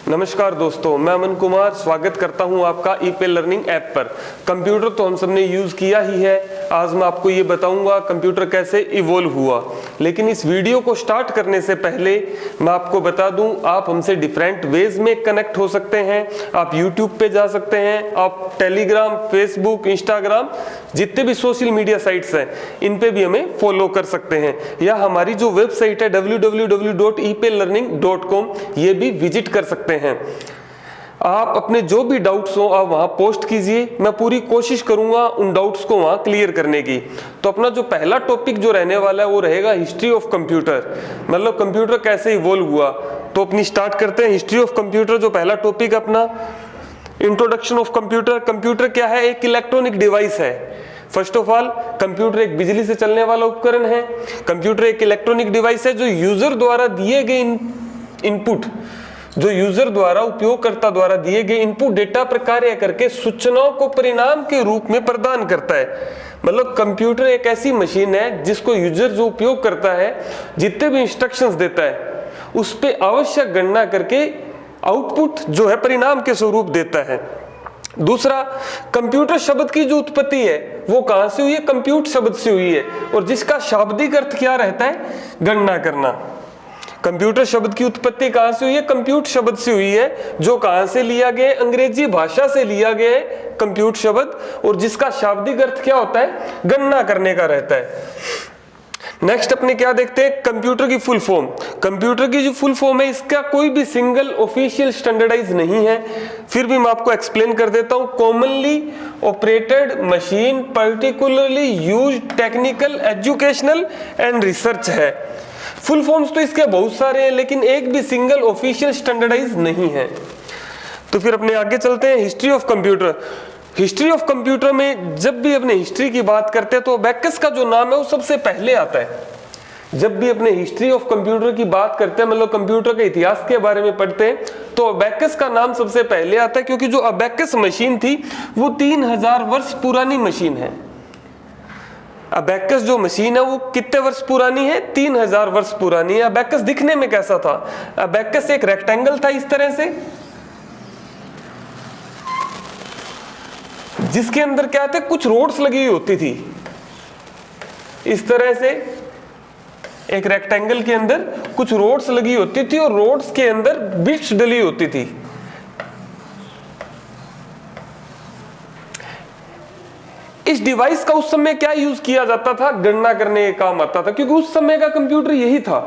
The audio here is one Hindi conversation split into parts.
नमस्कार दोस्तों, मैं अमन कुमार स्वागत करता हूं आपका ईपे लर्निंग ऐप पर। कंप्यूटर तो हम सबने यूज़ किया ही है। आज मैं आपको ये बताऊंगा कंप्यूटर कैसे इवोल्व हुआ। लेकिन इस वीडियो को स्टार्ट करने से पहले मैं आपको बता दूं, आप हमसे डिफरेंट वेज में कनेक्ट हो सकते हैं। आप यूट्यूब पे जा सकते हैं, आप टेलीग्राम, फेसबुक, इंस्टाग्राम, जितने भी सोशल मीडिया साइट्स हैं इन पे भी हमें फॉलो कर सकते हैं, या हमारी जो वेबसाइट है www.eplearning.com ये भी विजिट कर सकते हैं। आप अपने जो भी डाउट्स हो आप वहां पोस्ट कीजिए, मैं पूरी कोशिश करूंगा उन डाउट्स को वहां क्लियर करने की। तो अपना जो पहला टॉपिक जो रहने वाला है वो रहेगा हिस्ट्री ऑफ कंप्यूटर, मतलब कंप्यूटर कैसे इवॉल्व हुआ। तो अपनी स्टार्ट करते हैं हिस्ट्री ऑफ कंप्यूटर। जो पहला टॉपिक अपना इंट्रोडक्शन ऑफ कंप्यूटर। कंप्यूटर क्या है? एक इलेक्ट्रॉनिक डिवाइस है। फर्स्ट ऑफ ऑल, कंप्यूटर एक बिजली से चलने वाला उपकरण है। कंप्यूटर एक इलेक्ट्रॉनिक डिवाइस है जो यूजर द्वारा दिए गए इनपुट, जो यूजर द्वारा, उपयोगकर्ता द्वारा दिए गए इनपुट डेटा पर कार्य करके सूचनाओं को परिणाम के रूप में प्रदान करता है। मतलब कंप्यूटर एक ऐसी मशीन है जिसको यूजर जो उपयोग करता है, जितने भी इंस्ट्रक्शंस देता है उस पे आवश्यक गणना करके आउटपुट जो है परिणाम के स्वरूप देता है। दूसरा, कंप्यूटर शब्द की जो उत्पत्ति है वो कहां से हुई है? कंप्यूट शब्द से हुई है, और जिसका शाब्दिक अर्थ क्या रहता है? गणना करना। कंप्यूटर शब्द की उत्पत्ति कहां से हुई है? कंप्यूट शब्द से हुई है, जो कहां से लिया गया? अंग्रेजी भाषा से लिया गया है कंप्यूट शब्द, और जिसका शाब्दिक अर्थ क्या होता है? गणना करने का रहता है। नेक्स्ट अपने क्या देखते हैं? कंप्यूटर की फुल फॉर्म। कंप्यूटर की जो फुल फॉर्म है इसका कोई भी सिंगल ऑफिशियल स्टैंडर्डाइज नहीं है, फिर भी मैं आपको एक्सप्लेन कर देता हूं। Commonly operated machine, particularly used technical, educational and research है। फुल फॉर्म्स तो इसके बहुत सारे हैं, लेकिन एक भी सिंगल ऑफिशियल स्टैंडर्डाइज नहीं है। तो फिर अपने आगे चलते हैं history of computer. History of computer में जब भी अपने हिस्ट्री की बात करते हैं तो अबेकस का जो नाम है वो सबसे पहले आता है। जब भी अपने हिस्ट्री ऑफ कंप्यूटर की बात करते हैं, मतलब कंप्यूटर के इतिहास के बारे में पढ़ते हैं, तो अबेकस का नाम सबसे पहले आता है, क्योंकि जो अबेकस मशीन थी वो 3000 वर्ष पुरानी मशीन है। अबेकस जो मशीन है वो कितने वर्ष पुरानी है? 3000 वर्ष पुरानी है। अबेकस दिखने में कैसा था? अबेकस एक रेक्टेंगल था इस तरह से, जिसके अंदर क्या थे? कुछ रोड्स लगी हुई होती थी इस तरह से। एक रेक्टेंगल के अंदर कुछ रोड्स लगी होती थी और रोड्स के अंदर बिट्स डली होती थी। इस डिवाइस का उस समय क्या यूज किया जाता था? गणना करने के काम आता था, क्योंकि उस समय का कंप्यूटर यही था।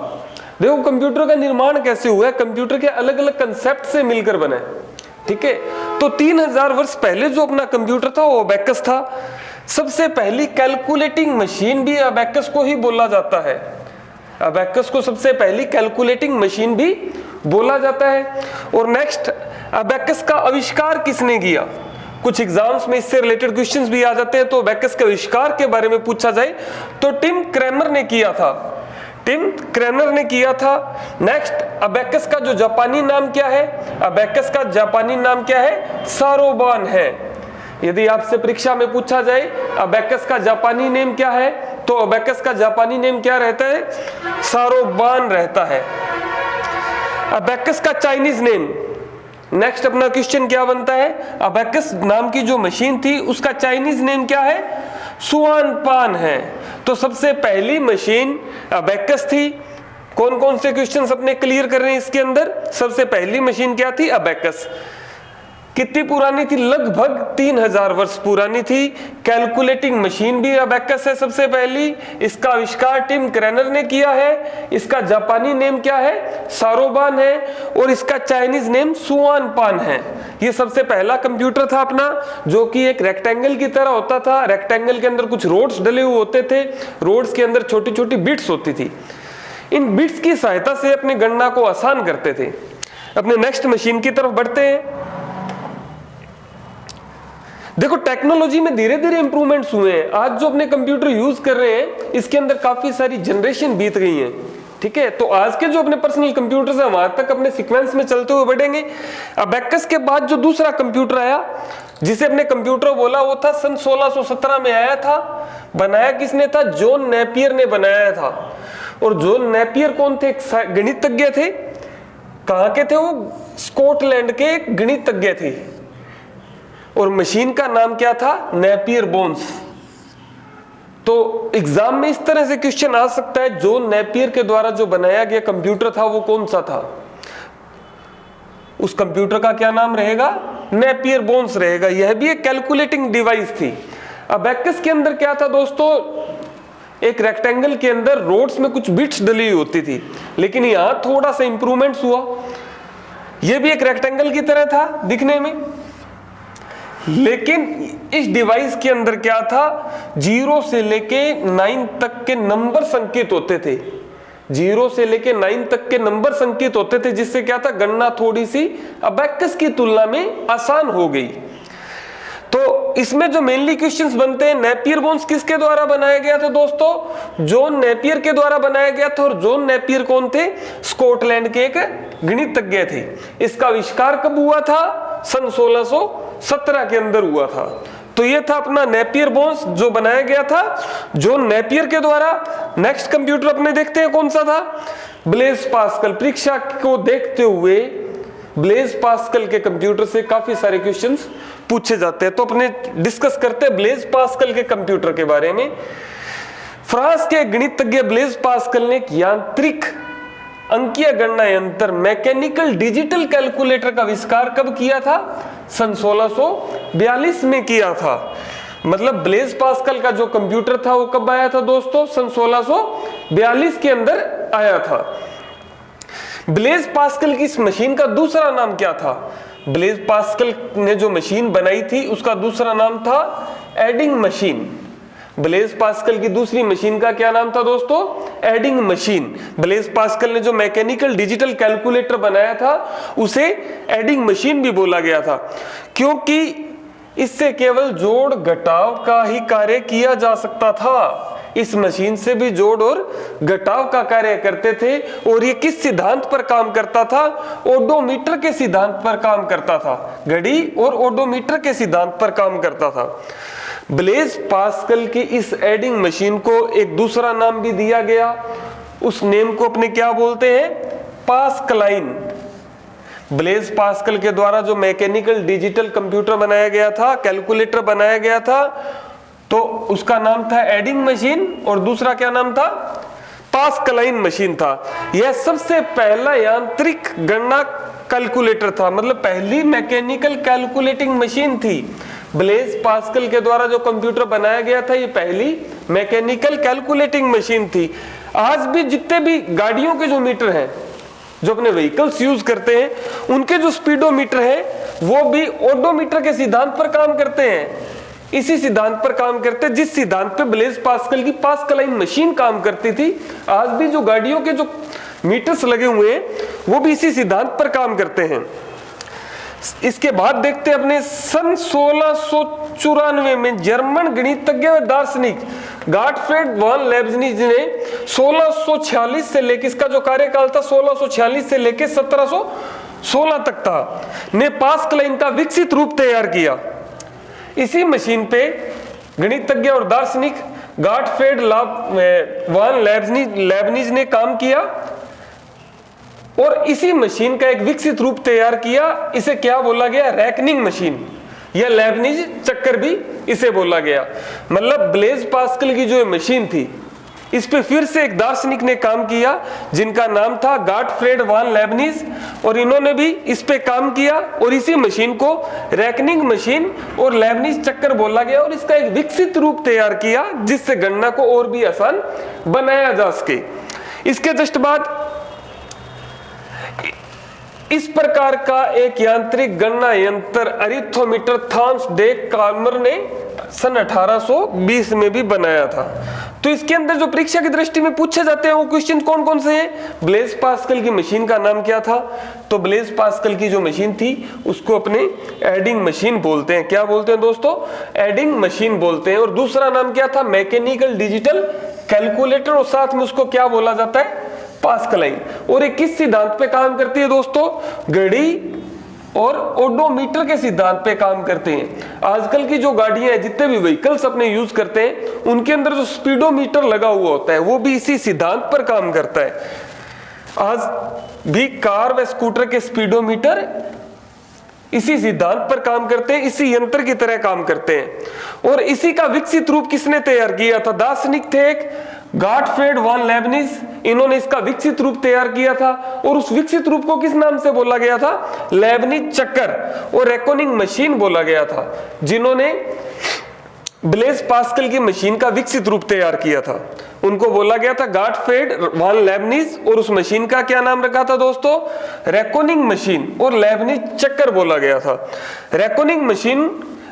देखो कंप्यूटर का निर्माण कैसे हुआ है, कंप्यूटर के अलग अलग कंसेप्ट से मिलकर बने, ठीक है। तो 3000 वर्ष पहले जो अपना कंप्यूटर था वो अबेकस था। सबसे पहली कैलकुलेटिंग मशीन भी अबेकस को ही बोला जाता है। अबेकस को सबसे पहली कैलकुलेटिंग मशीन भी बोला जाता है। और नेक्स्ट, अबेकस का आविष्कार किसने किया? कुछ एग्जाम्स में इससे रिलेटेड क्वेश्चंस भी आ जाते हैं। तो अबेकस के आविष्कार के बारे में पूछा जाए तो टिम क्रैमर ने किया था। टिम क्रैमर ने किया था। नेक्स्ट, अबेकस का जो जापानी नाम क्या है? अबेकस का जापानी नाम क्या है? सारोबान है। यदि आपसे परीक्षा में पूछा जाए अबेकस का जापानी नेम क्या है, तो अबेकस का जापानी नेम क्या रहता है? सारोबान रहता है। अबेकस का चाइनीज नेम। नेक्स्ट अपना क्वेश्चन क्या बनता है? अबेकस नाम की जो मशीन थी उसका चाइनीज नेम क्या है? सुआनपान है। तो सबसे पहली मशीन अबेकस थी। कौन कौन से क्वेश्चंस अपने क्लियर कर रहे हैं इसके अंदर? सबसे पहली मशीन क्या थी? अबेकस। कितनी पुरानी थी? लगभग 3000 वर्ष पुरानी थी। कैलकुलेटिंग मशीन भी अबेकस है सबसे पहली। इसका आविष्कार टिम क्रैमर ने किया है। इसका जापानी नेम क्या है? सारोबान है। और इसका चाइनीज नेम सुआनपान है। ये सबसे पहला कंप्यूटर था अपना, जो कि एक रेक्टेंगल की तरह होता था। रेक्टेंगल के अंदर कुछ रोड्स डले हुए होते थे, रोड्स के अंदर छोटी छोटी बिट्स होती थी। इन बिट्स की सहायता से अपनी गणना को आसान करते थे। अपने नेक्स्ट मशीन की तरफ बढ़ते हैं। देखो टेक्नोलॉजी में धीरे धीरे इंप्रूवमेंट्स हुए हैं। आज जो अपने कंप्यूटर यूज कर रहे हैं इसके अंदर काफी सारी जनरेशन बीत गई हैं, ठीक है। तो आज के जो अपने पर्सनल कंप्यूटर्स हैं वहां तक अपने सीक्वेंस में चलते हुए बढ़ेंगे। अबेकस के बाद जो दूसरा कंप्यूटर आया जिसे अपने कंप्यूटर बोला, वो था सन 1617 में आया था। बनाया किसने था? जॉन नेपियर ने बनाया था। और जॉन नेपियर कौन थे? गणितज्ञ थे, कहां के थे वो? स्कॉटलैंड के गणितज्ञ थे और मशीन का नाम क्या था? Napier bones. तो एग्जाम में इस तरह से क्वेश्चन आ सकता है, जॉन नेपियर के द्वारा जो बनाया गया कंप्यूटर था वो कौन सा था? उस कंप्यूटर का क्या नाम रहेगा? नेपियर बोन्स रहेगा। यह भी एक कैलकुलेटिंग डिवाइस थी। अबैकस के अंदर क्या था दोस्तों? एक रेक्टेंगल के अंदर रोड्स में कुछ बिट्स डली हुई होती थी, लेकिन यहां थोड़ा सा इंप्रूवमेंट्स हुआ। यह भी एक रेक्टेंगल की तरह था दिखने में, लेकिन इस डिवाइस के अंदर क्या था? 0 से लेके 9 तक के नंबर संकेत होते थे। 0 से लेके 9 तक के नंबर संकेत होते थे, जिससे क्या था? गणना थोड़ी सी अबैकस की तुलना में आसान हो गई। तो इसमें जो मेनली क्वेश्चंस बनते हैं, नेपियर बोन्स किसके द्वारा बनाया गया था दोस्तों? जॉन नेपियर के द्वारा बनाया गया था। और जॉन नेपियर कौन थे? स्कॉटलैंड के एक गणितज्ञ थे। इसका आविष्कार कब हुआ था? सन 1617 के अंदर हुआ था। तो ये था अपना नेपियर बोन्स जो बनाया गया था जॉन नेपियर के द्वारा। नेक्स्ट कंप्यूटर अपने देखते हैं कौन सा था? Blaise Pascal. परीक्षा को देखते हुए ब्लेज पास्कल के कंप्यूटर से काफी सारे क्वेश्चंस पूछे जाते हैं, तो अपने डिस्कस करते हैं ब्लेज पास्कल के कंप्यूटर के बारे में। फ्रांस के गणितज्ञ ब्लेज पास्कल ने एक यांत्रिक अंकीय गणना यंत्र मैकेनिकल डिजिटल कैलकुलेटर का आविष्कार कब किया था? सन 1642 में किया था। मतलब ब्लेज पास्कल का जो कंप्यूटर था वो कब आया था दोस्तों? सन 1642 के अंदर आया था। ब्लेज पास्कल की इस मशीन का दूसरा नाम क्या था? ब्लेज पास्कल ने जो मशीन बनाई थी उसका दूसरा नाम था एडिंग मशीन। ब्लेज पास्कल की दूसरी मशीन का क्या नाम था दोस्तों? Adding machine. ब्लेज पास्कल ने जो मैकेनिकल डिजिटल कैलकुलेटर बनाया था उसे एडिंग मशीन भी बोला गया था, क्योंकि इससे केवल जोड़ घटाव का ही कार्य किया जा सकता था। इस मशीन से भी जोड़ और घटाव का कार्य करते थे। और ये किस सिद्धांत पर काम करता था? ओडोमीटर के सिद्धांत पर काम करता था। घड़ी और ओडोमीटर के सिद्धांत पर काम करता था। ब्लेज पास्कल की इस एडिंग मशीन को एक दूसरा नाम भी दिया गया। उस नेम को अपने क्या बोलते हैं? पास्कलाइन। ब्लेज पास्कल के द्वारा जो मैकेनिकल डिजिटल कंप्यूटर बनाया गया था, कैलकुलेटर बनाया गया था, तो उसका नाम था एडिंग मशीन और दूसरा क्या नाम था? पास्कलाइन मशीन था। यह सबसे पहला यांत्रिक गणना कैलकुलेटर था, मतलब पहली मैकेनिकल कैलकुलेटिंग मशीन थी। ब्लेज पास्कल के द्वारा जो कंप्यूटर बनाया गया था ये पहली मैकेनिकल कैलकुलेटिंग मशीन थी। आज भी जितने भी गाड़ियों के जो मीटर हैं, जो अपने व्हीकल्स यूज करते हैं, उनके जो स्पीडोमीटर है वो भी ओडोमीटर के सिद्धांत पर काम करते हैं। इसी सिद्धांत पर काम करते हैं जिस सिद्धांत पे ब्लेज पास्कल की पास्कलाइन मशीन काम करती थी। आज भी जो गाड़ियों के जो मीटर्स लगे हुए हैं वो भी इसी सिद्धांत पर काम करते हैं। इसके बाद देखते हैं अपने सन 1694 में जर्मन गणितज्ञ और दार्शनिक गाटफ्रेड वॉन लेibniz ने 1646 से लेकर, इसका जो कार्यकाल था 1646 से लेकर 1716 तक था, ने पास्कलाइन का विकसित रूप तैयार किया। इसी मशीन पे गणितज्ञ और दार्शनिक गाटफ्रेड वॉन लेibniz ने काम किया और इसी मशीन का एक विकसित रूप तैयार किया। इसे क्या बोला गया? रैकनिंग मशीन या लेibniz चक्कर भी इसे बोला गया। मतलब ब्लेज पास्कल की जो मशीन थी इस पे फिर से एक दार्शनिक ने काम किया जिनका नाम था गाटफ्रेड वॉन लेibniz, और इन्होंने भी इस पे काम किया और इसी मशीन को रैकनिंग मशीन और लेibniz चक्कर बोला गया और इसका एक विकसित रूप तैयार किया जिससे गणना को और भी आसान बनाया जा सके। इसके जस्ट बाद इस प्रकार का एक यांत्रिक गणना यंत्र अरिथोमीटर थॉमस डे कॉल्मर ने सन 1820 में भी बनाया था। तो इसके अंदर जो परीक्षा की दृष्टि में पूछे जाते हैं वो क्वेश्चन कौन कौन से हैं? ब्लेज पास्कल की मशीन का नाम क्या था? तो ब्लेज पास्कल की जो मशीन थी उसको अपने एडिंग मशीन बोलते हैं। क्या बोलते हैं दोस्तों? एडिंग मशीन बोलते हैं। और दूसरा नाम क्या था? मैकेनिकल डिजिटल कैलकुलेटर, और साथ में उसको क्या बोला जाता है? पास्कलाइन। और ये किस सिद्धांत पे काम करती है दोस्तों? घड़ी और ओडोमीटर के सिद्धांत पे काम करते हैं। आजकल की जो गाड़ियां हैं, जितने भी व्हीकल्स अपने यूज करते हैं, उनके अंदर जो स्पीडोमीटर लगा हुआ होता है वो भी इसी सिद्धांत पर काम करता है। आज भी कार व स्कूटर के स्पीडोमीटर इसी सिद्धांत पर काम करते हैं, इसी यंत्र की तरह काम करते हैं। और इसी का विकसित रूप किसने तैयार किया था? दार्शनिक थे एक गॉटफ्रेड वॉन लेबनिज, इन्होंने इसका विकसित रूप तैयार किया था। और उस विकसित रूप को किस नाम से बोला गया था? लेबनिज चक्कर और रेकॉनिंग मशीन बोला गया था, जिन्होंने ब्लेज पास्कल की मशीन का विकसित रूप तैयार किया था। उनको बोला गया था गॉटफ्रेड वॉन लेबनिज, और उस मशीन का क्या नाम रखा था दोस्तों? रेकॉनिंग मशीन और लेबनिज चक्कर बोला गया था। रेकॉनिंग मशीन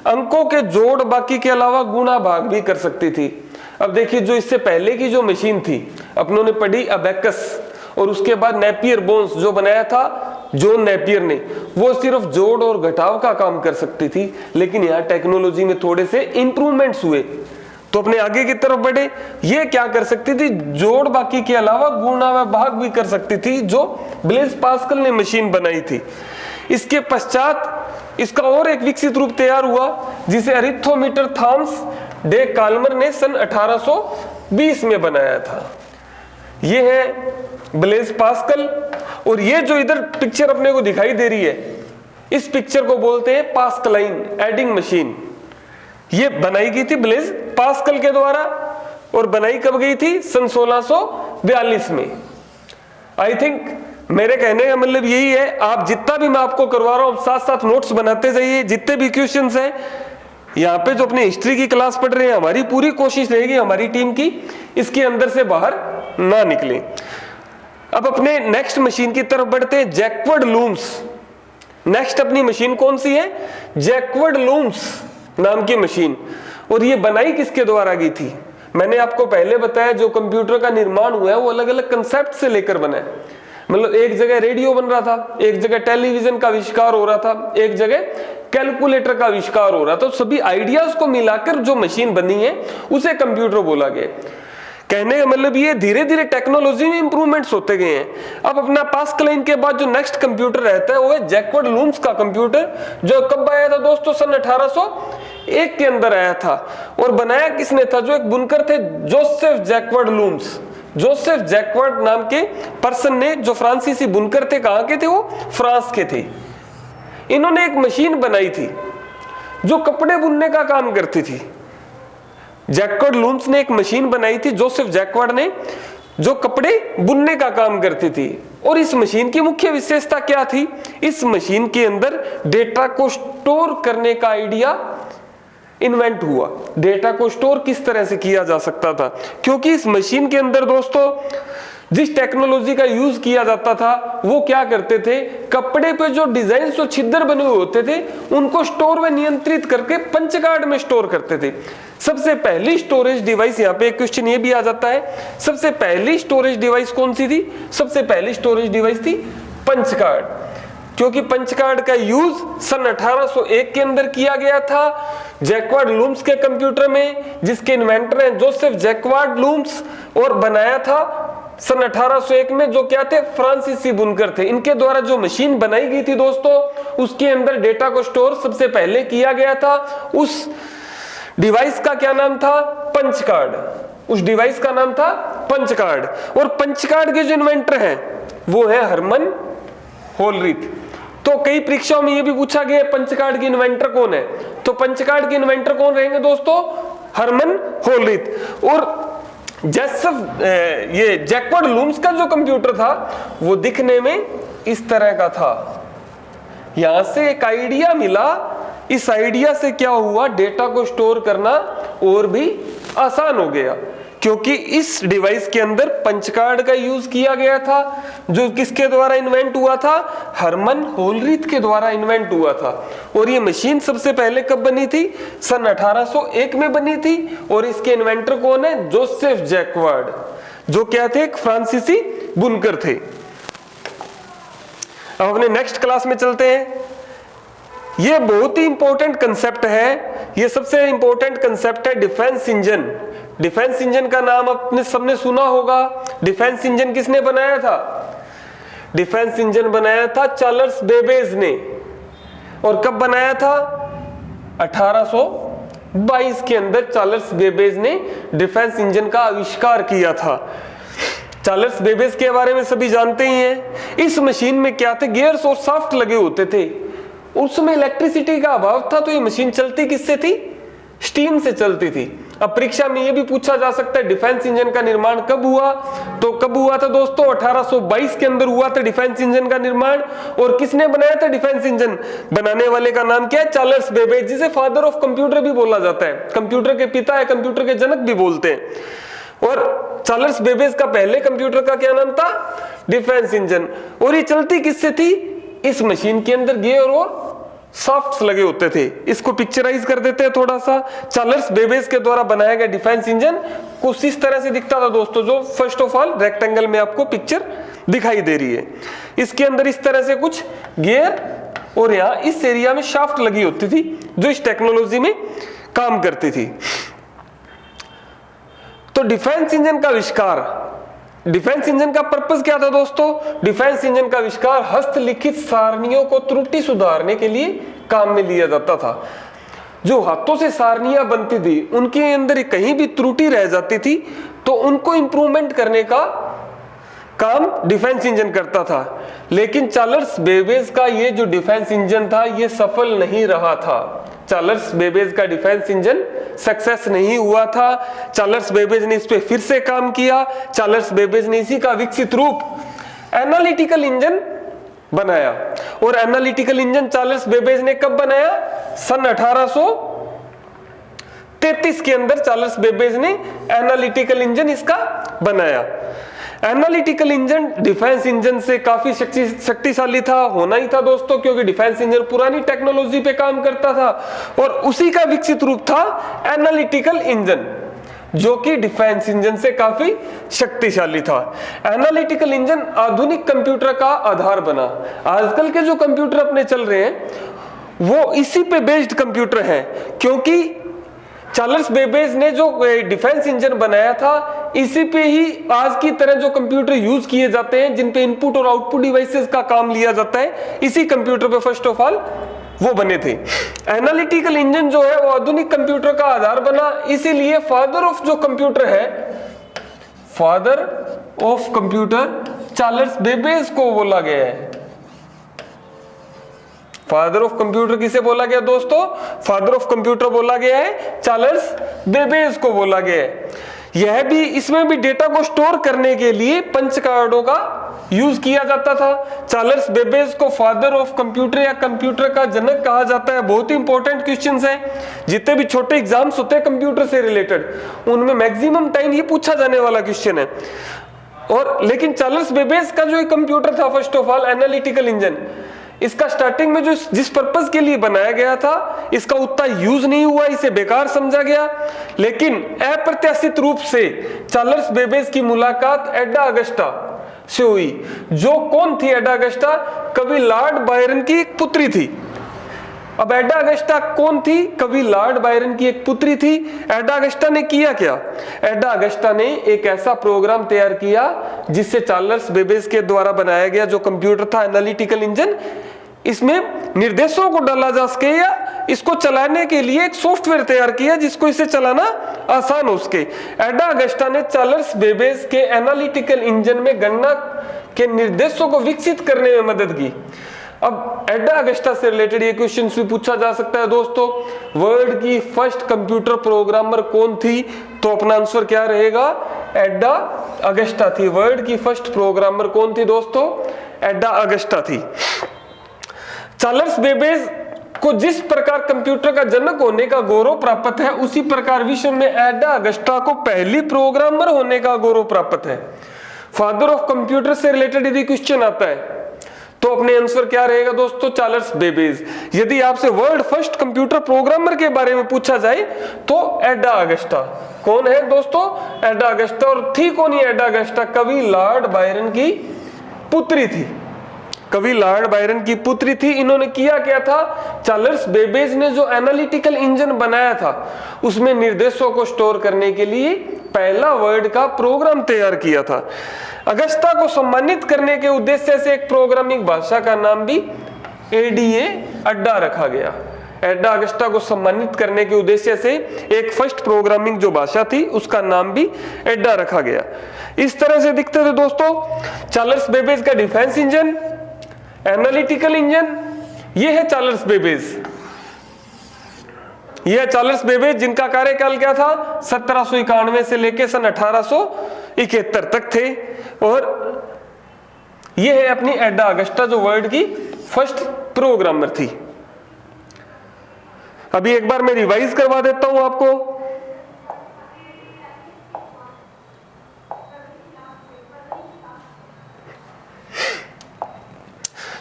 अंकों के जोड़ बाकी के अलावा गुणा भाग भी कर सकती थी। अब देखिए, जो इससे पहले की जो मशीन थी अपनों ने पढ़ी अबेकस, और उसके बाद नेपियर बोन्स जो बनाया था जॉन नेपियर ने, वो सिर्फ जोड़ और घटाव का काम कर सकती थी। लेकिन यहाँ टेक्नोलॉजी में थोड़े से इंप्रूवमेंट्स हुए तो अपने आगे की तरफ बढ़े। ये क्या कर सकती थी? जोड़ बाकी के अलावा गुणा व भाग भी कर सकती थी, जो ब्लेज पास्कल ने मशीन बनाई थी। इसके पश्चात इसका और एक विकसित रूप तैयार हुआ, जिसे अरिथोमीटर थॉमस डे काल्मर ने सन 1820 में बनाया था। ये है ब्लेज पास्कल। और ये जो इधर पिक्चर अपने को दिखाई दे रही है, इस पिक्चर को बोलते हैं पास्कलाइन एडिंग मशीन। ये बनाई गई थी ब्लेज पास्कल के द्वारा, और बनाई कब गई थी? सन 1642 में। आई थिंक मेरे कहने का मतलब यही है, आप जितना भी मैं आपको करवा रहा हूं साथ साथ नोट्स बनाते जाइए। जितने भी क्वेश्चंस हैं यहाँ पे जो अपनी हिस्ट्री की क्लास पढ़ रहे हैं, हमारी पूरी कोशिश रहेगी, हमारी टीम की, इसके अंदर से बाहर ना निकले। अब अपने नेक्स्ट मशीन की तरफ बढ़ते हैं, जैकवर्ड लूम्स। नेक्स्ट अपनी मशीन कौन सी है? जैकवर्ड लूम्स नाम की मशीन। और ये बनाई किसके द्वारा गई थी? मैंने आपको पहले बताया, जो कंप्यूटर का निर्माण हुआ है वो अलग अलग कंसेप्ट से लेकर बना है। मतलब एक जगह रेडियो बन रहा था, एक जगह टेलीविजन का आविष्कार हो रहा था, एक जगह कैलकुलेटर का आविष्कार हो रहा था। तो सभी आइडियाज को मिलाकर जो मशीन बनी है उसे कंप्यूटर बोला गया। कहने का मतलब ये धीरे धीरे टेक्नोलॉजी में इंप्रूवमेंट्स होते गए हैं। अब अपना पास्कलाइन के बाद जो नेक्स्ट कंप्यूटर रहता है वो है जैकवर्ड लूम्स का कंप्यूटर, जो कब आया था दोस्तों? सन 1801 के अंदर आया था। और बनाया किसने था? जो एक बुनकर थे, Joseph Jacquard looms. Joseph Jacquard नाम के पर्सन ने, जो फ्रांसीसी बुनकर थे, कहां के थे वो? फ्रांस के थे। इन्होंने एक मशीन बनाई थी जो कपड़े बुनने का काम करती थी। जैकवर्ड लूम्स ने एक मशीन बनाई थी, जोसेफ जैकवर्ड ने, जो कपड़े बुनने का काम करती थी। और इस मशीन की मुख्य विशेषता क्या थी? इस मशीन के अंदर डेटा को स्टोर करने का आइडिया इन्वेंट हुआ। डेटा को स्टोर किस तरह से किया जा सकता था, क्योंकि इस मशीन के अंदर दोस्तों जिस टेक्नोलॉजी का यूज किया जाता था वो क्या करते थे? कपड़े पे जो डिजाइन और छिद्र बने हुए होते थे उनको स्टोर व नियंत्रित करके पंच कार्ड में स्टोर करते थे। सबसे पहली स्टोरेज डिवाइस, यहाँ पे एक क्वेश्चन ये भी आ जाता है, सबसे पहली स्टोरेज डिवाइस कौन सी थी? सबसे पहली स्टोरेज डिवाइस थी पंच कार्ड, क्योंकि पंच कार्ड का यूज सन 1801 के अंदर किया गया था जैकवर्ड लूम्स के कंप्यूटर में, जिसके इन्वेंटर हैं जोसेफ जैकवर्ड लूम्स, और बनाया था सन 1801 में, जो क्या थे? फ्रांसीसी बुनकर थे। इनके द्वारा जो मशीन बनाई गई थी दोस्तों, उसके अंदर डेटा को स्टोर सबसे पहले किया गया था। उस डिवाइस का क्या नाम था? Punch card. उस डिवाइस का नाम था पंच कार्ड। और पंच कार्ड के जो इन्वेंटर हैं वो है हरमन होलरिथ। तो कई परीक्षाओं में ये भी पूछा गया पंच कार्ड के इन्वेंटर कौन है? तो पंच कार्ड के इन्वेंटर कौन रहेंगे दोस्तों? हरमन होलरिथ। और ये जैकवर्ड लूम्स का जो कंप्यूटर था वो दिखने में इस तरह का था। यहां से एक आइडिया मिला, इस आइडिया से क्या हुआ? डेटा को स्टोर करना और भी आसान हो गया, क्योंकि इस डिवाइस के अंदर पंच कार्ड का यूज किया गया था, जो किसके द्वारा इन्वेंट हुआ था? हरमन होलरिथ के द्वारा इन्वेंट हुआ था। और ये मशीन सबसे पहले कब बनी थी? सन 1801 में बनी थी। और इसके इन्वेंटर कौन है? जोसेफ जैकवर्ड, जो क्या थे? एक फ्रांसीसी बुनकर थे। अब अपने नेक्स्ट क्लास में चलते हैं। ये बहुत ही इंपॉर्टेंट कंसेप्ट है, ये सबसे इंपॉर्टेंट कंसेप्ट है डिफेंस इंजन। डिफेंस इंजन का नाम अपने सबने सुना होगा। डिफेंस इंजन किसने बनाया था? डिफेंस इंजन बनाया था चार्ल्स बेबेज ने। और कब बनाया था? 1822 के अंदर चार्ल्स बेबेज ने डिफेंस इंजन का आविष्कार किया था। चार्ल्स बेबेज के बारे में सभी जानते ही हैं। इस मशीन में क्या थे, गियर्स और शाफ्ट लगे होते थे। उस समय इलेक्ट्रिसिटी का अभाव था, तो ये मशीन चलती किससे थी, स्टीम से चलती थी। अब परीक्षा में ये भी पूछा जा सकता है डिफेंस इंजन का निर्माण कब हुआ, तो कब हुआ था दोस्तों, 1822 के अंदर हुआ था डिफेंस इंजन का निर्माण। और किसने बनाया था डिफेंस इंजन, बनाने वाले का नाम क्या है, चार्ल्स बेबेज, जिसे फादर ऑफ कंप्यूटर भी बोला जाता है, कंप्यूटर के पिता या कंप्यूटर के जनक भी बोलते हैं। और चार्ल्स बेबेज का पहले कंप्यूटर का क्या नाम था, डिफेंस इंजन। और ये चलती किससे थी, इस मशीन के अंदर गियर और सॉफ्ट्स लगे होते थे। इसको पिक्चराइज कर देते हैं थोड़ा सा। चार्ल्स बेबेज के द्वारा बनाया गया डिफेंस इंजन कुछ इस तरह से दिखता था दोस्तों, जो फर्स्ट ऑफ ऑल रेक्टेंगल में आपको पिक्चर दिखाई दे रही है। इसके अंदर इस तरह से कुछ गियर और यहाँ इस एरिया में शाफ्ट लगी होती थी, जो इस टेक्नोलॉजी में काम करती थी। तो डिफेंस इंजन का आविष्कार, डिफेंस इंजन का पर्पस क्या था दोस्तों, डिफेंस इंजन का आविष्कार हस्तलिखित सारणियों को त्रुटि सुधारने के लिए काम में लिया जाता था। जो हाथों से सारणियां बनती थी, उनके अंदर कहीं भी त्रुटि रह जाती थी, तो उनको इंप्रूवमेंट करने का काम डिफेंस इंजन करता था। लेकिन चार्ल्स बेबेज का ये जो डिफेंस इंजन था, ये सफल नहीं रहा था। चार्ल्स बेबेज का डिफेंस इंजन सक्सेस नहीं हुआ था। चार्ल्स बेबेज ने इस पे फिर से काम किया। चार्ल्स बेबेज ने इसी का विकसित रूप एनालिटिकल इंजन बनाया। और एनालिटिकल इंजन चार्ल्स बेबेज ने कब बनाया, सन 1833 के अंदर चार्ल्स बेबेज ने एनालिटिकल इंजन इसका बनाया। एनालिटिकल इंजन डिफेंस इंजन से काफी शक्तिशाली था, होना ही था दोस्तों, क्योंकि डिफेंस इंजन पुरानी टेक्नोलॉजी पे काम करता था। और उसी का विकसित रूप था एनालिटिकल इंजन, जो कि डिफेंस इंजन से काफी शक्तिशाली था। एनालिटिकल इंजन आधुनिक कंप्यूटर का आधार बना। आजकल के जो कंप्यूटर अपने चल रहे हैं, वो इसी पे बेस्ड कंप्यूटर हैं, क्योंकि चार्ल्स बेबेज ने जो डिफेंस इंजन बनाया था, इसी पे ही आज की तरह जो कंप्यूटर यूज किए जाते हैं, जिन पे इनपुट और आउटपुट डिवाइसेस का काम लिया जाता है, इसी कंप्यूटर पे फर्स्ट ऑफ ऑल वो बने थे। एनालिटिकल इंजन जो है वो आधुनिक कंप्यूटर का आधार बना, इसीलिए फादर ऑफ जो कंप्यूटर है, father of computer Charles Babbage को बोला गया है। फादर ऑफ कंप्यूटर किसे बोला गया दोस्तों, फादर ऑफ कंप्यूटर बोला गया है चार्ल्स बेबेज को बोला गया है। यह भी, इसमें भी डेटा को स्टोर करने के लिए पंच कार्डों का यूज किया जाता था। चार्ल्स बेबेज को फादर ऑफ कंप्यूटर या कंप्यूटर का जनक कहा जाता है। बहुत ही इंपॉर्टेंट क्वेश्चंस हैं, जितने भी छोटे एग्जाम्स होते हैं कंप्यूटर से रिलेटेड, उनमें मैक्सिमम टाइम ये पूछा जाने वाला क्वेश्चन है। और लेकिन चार्ल्स बेबेज का जो कंप्यूटर था, first of all analytical engine, इसका स्टार्टिंग में जो जिस पर्पस के लिए बनाया गया था, इसका उतना यूज नहीं हुआ, इसे बेकार समझा गया। लेकिन अप्रत्याशित रूप से चार्ल्स बेबेज की मुलाकात एडा अगस्टा से हुई। जो कौन थी एडा अगस्टा, कवि लॉर्ड बायरन की एक पुत्री थी। अब एडा अगस्टा कौन थी, कवि लॉर्ड बायरन की एक पुत्री थी। एडा अगस्टा ने किया क्या, एडा अगस्टा ने एक ऐसा प्रोग्राम तैयार किया जिससे चार्ल्स बेबेज के द्वारा बनाया गया जो कंप्यूटर था एनालिटिकल इंजन, इसमें निर्देशों को डाला जा सके या इसको चलाने के लिए एक सॉफ्टवेयर तैयार किया जिसको इसे चलाना आसान हो सके। एडा अगस्टा ने चार्ल्स बेबेज के एनालिटिकल इंजन में गणना के निर्देशों को विकसित करने में मदद की। अब एडा अगस्टा से रिलेटेड ये क्वेश्चन भी पूछा जा सकता है दोस्तों, वर्ल्ड की फर्स्ट कंप्यूटर प्रोग्रामर कौन थी, तो अपना आंसर क्या रहेगा, एडा अगस्टा थी। वर्ल्ड की फर्स्ट प्रोग्रामर कौन थी दोस्तों, एडा अगस्टा थी। चार्ल्स बेबेज को जिस प्रकार कंप्यूटर का जनक होने का गौरव प्राप्त है, उसी प्रकार विश्व में एडा अगस्टा को पहली प्रोग्रामर होने का गौरव प्राप्त है। फादर ऑफ कंप्यूटर से रिलेटेड यदि क्वेश्चन आता है तो अपने आंसर क्या रहेगा दोस्तों, चार्ल्स बेबेज। यदि आपसे वर्ल्ड फर्स्ट कंप्यूटर प्रोग्रामर के बारे में पूछा जाए तो एडा अगस्टा। कौन है दोस्तों, एडा अगस्टा। और थी कौन ही एडा अगस्टा, कवि लॉर्ड बायरन की पुत्री थी। कवि लॉर्ड बायरन की पुत्री थी। इन्होंने किया क्या था, चार्ल्स बेबेज ने जो एनालिटिकल इंजन बनाया था उसमें निर्देशों को स्टोर करने के लिए पहला वर्ड का प्रोग्राम तैयार किया था। अगस्ता को सम्मानित करने के उद्देश्य से एक प्रोग्रामिंग भाषा का नाम भी एडीए अड्डा रखा गया। एडा अगस्टा को सम्मानित करने के उद्देश्य से एक फर्स्ट प्रोग्रामिंग जो भाषा थी उसका नाम भी एडा रखा गया। इस तरह से दिखते थे दोस्तों चार्ल्स बेबेज का डिफेंस इंजन, एनालिटिकल इंजन। ये है चार्ल्स बेबेज, यह चार्ल्स बेबेज जिनका कार्यकाल क्या था 1791 से लेकर सन 1871 तक थे। और यह है अपनी एडा अगस्टा जो वर्ल्ड की फर्स्ट प्रोग्रामर थी। अभी एक बार मैं रिवाइज करवा देता हूं आपको।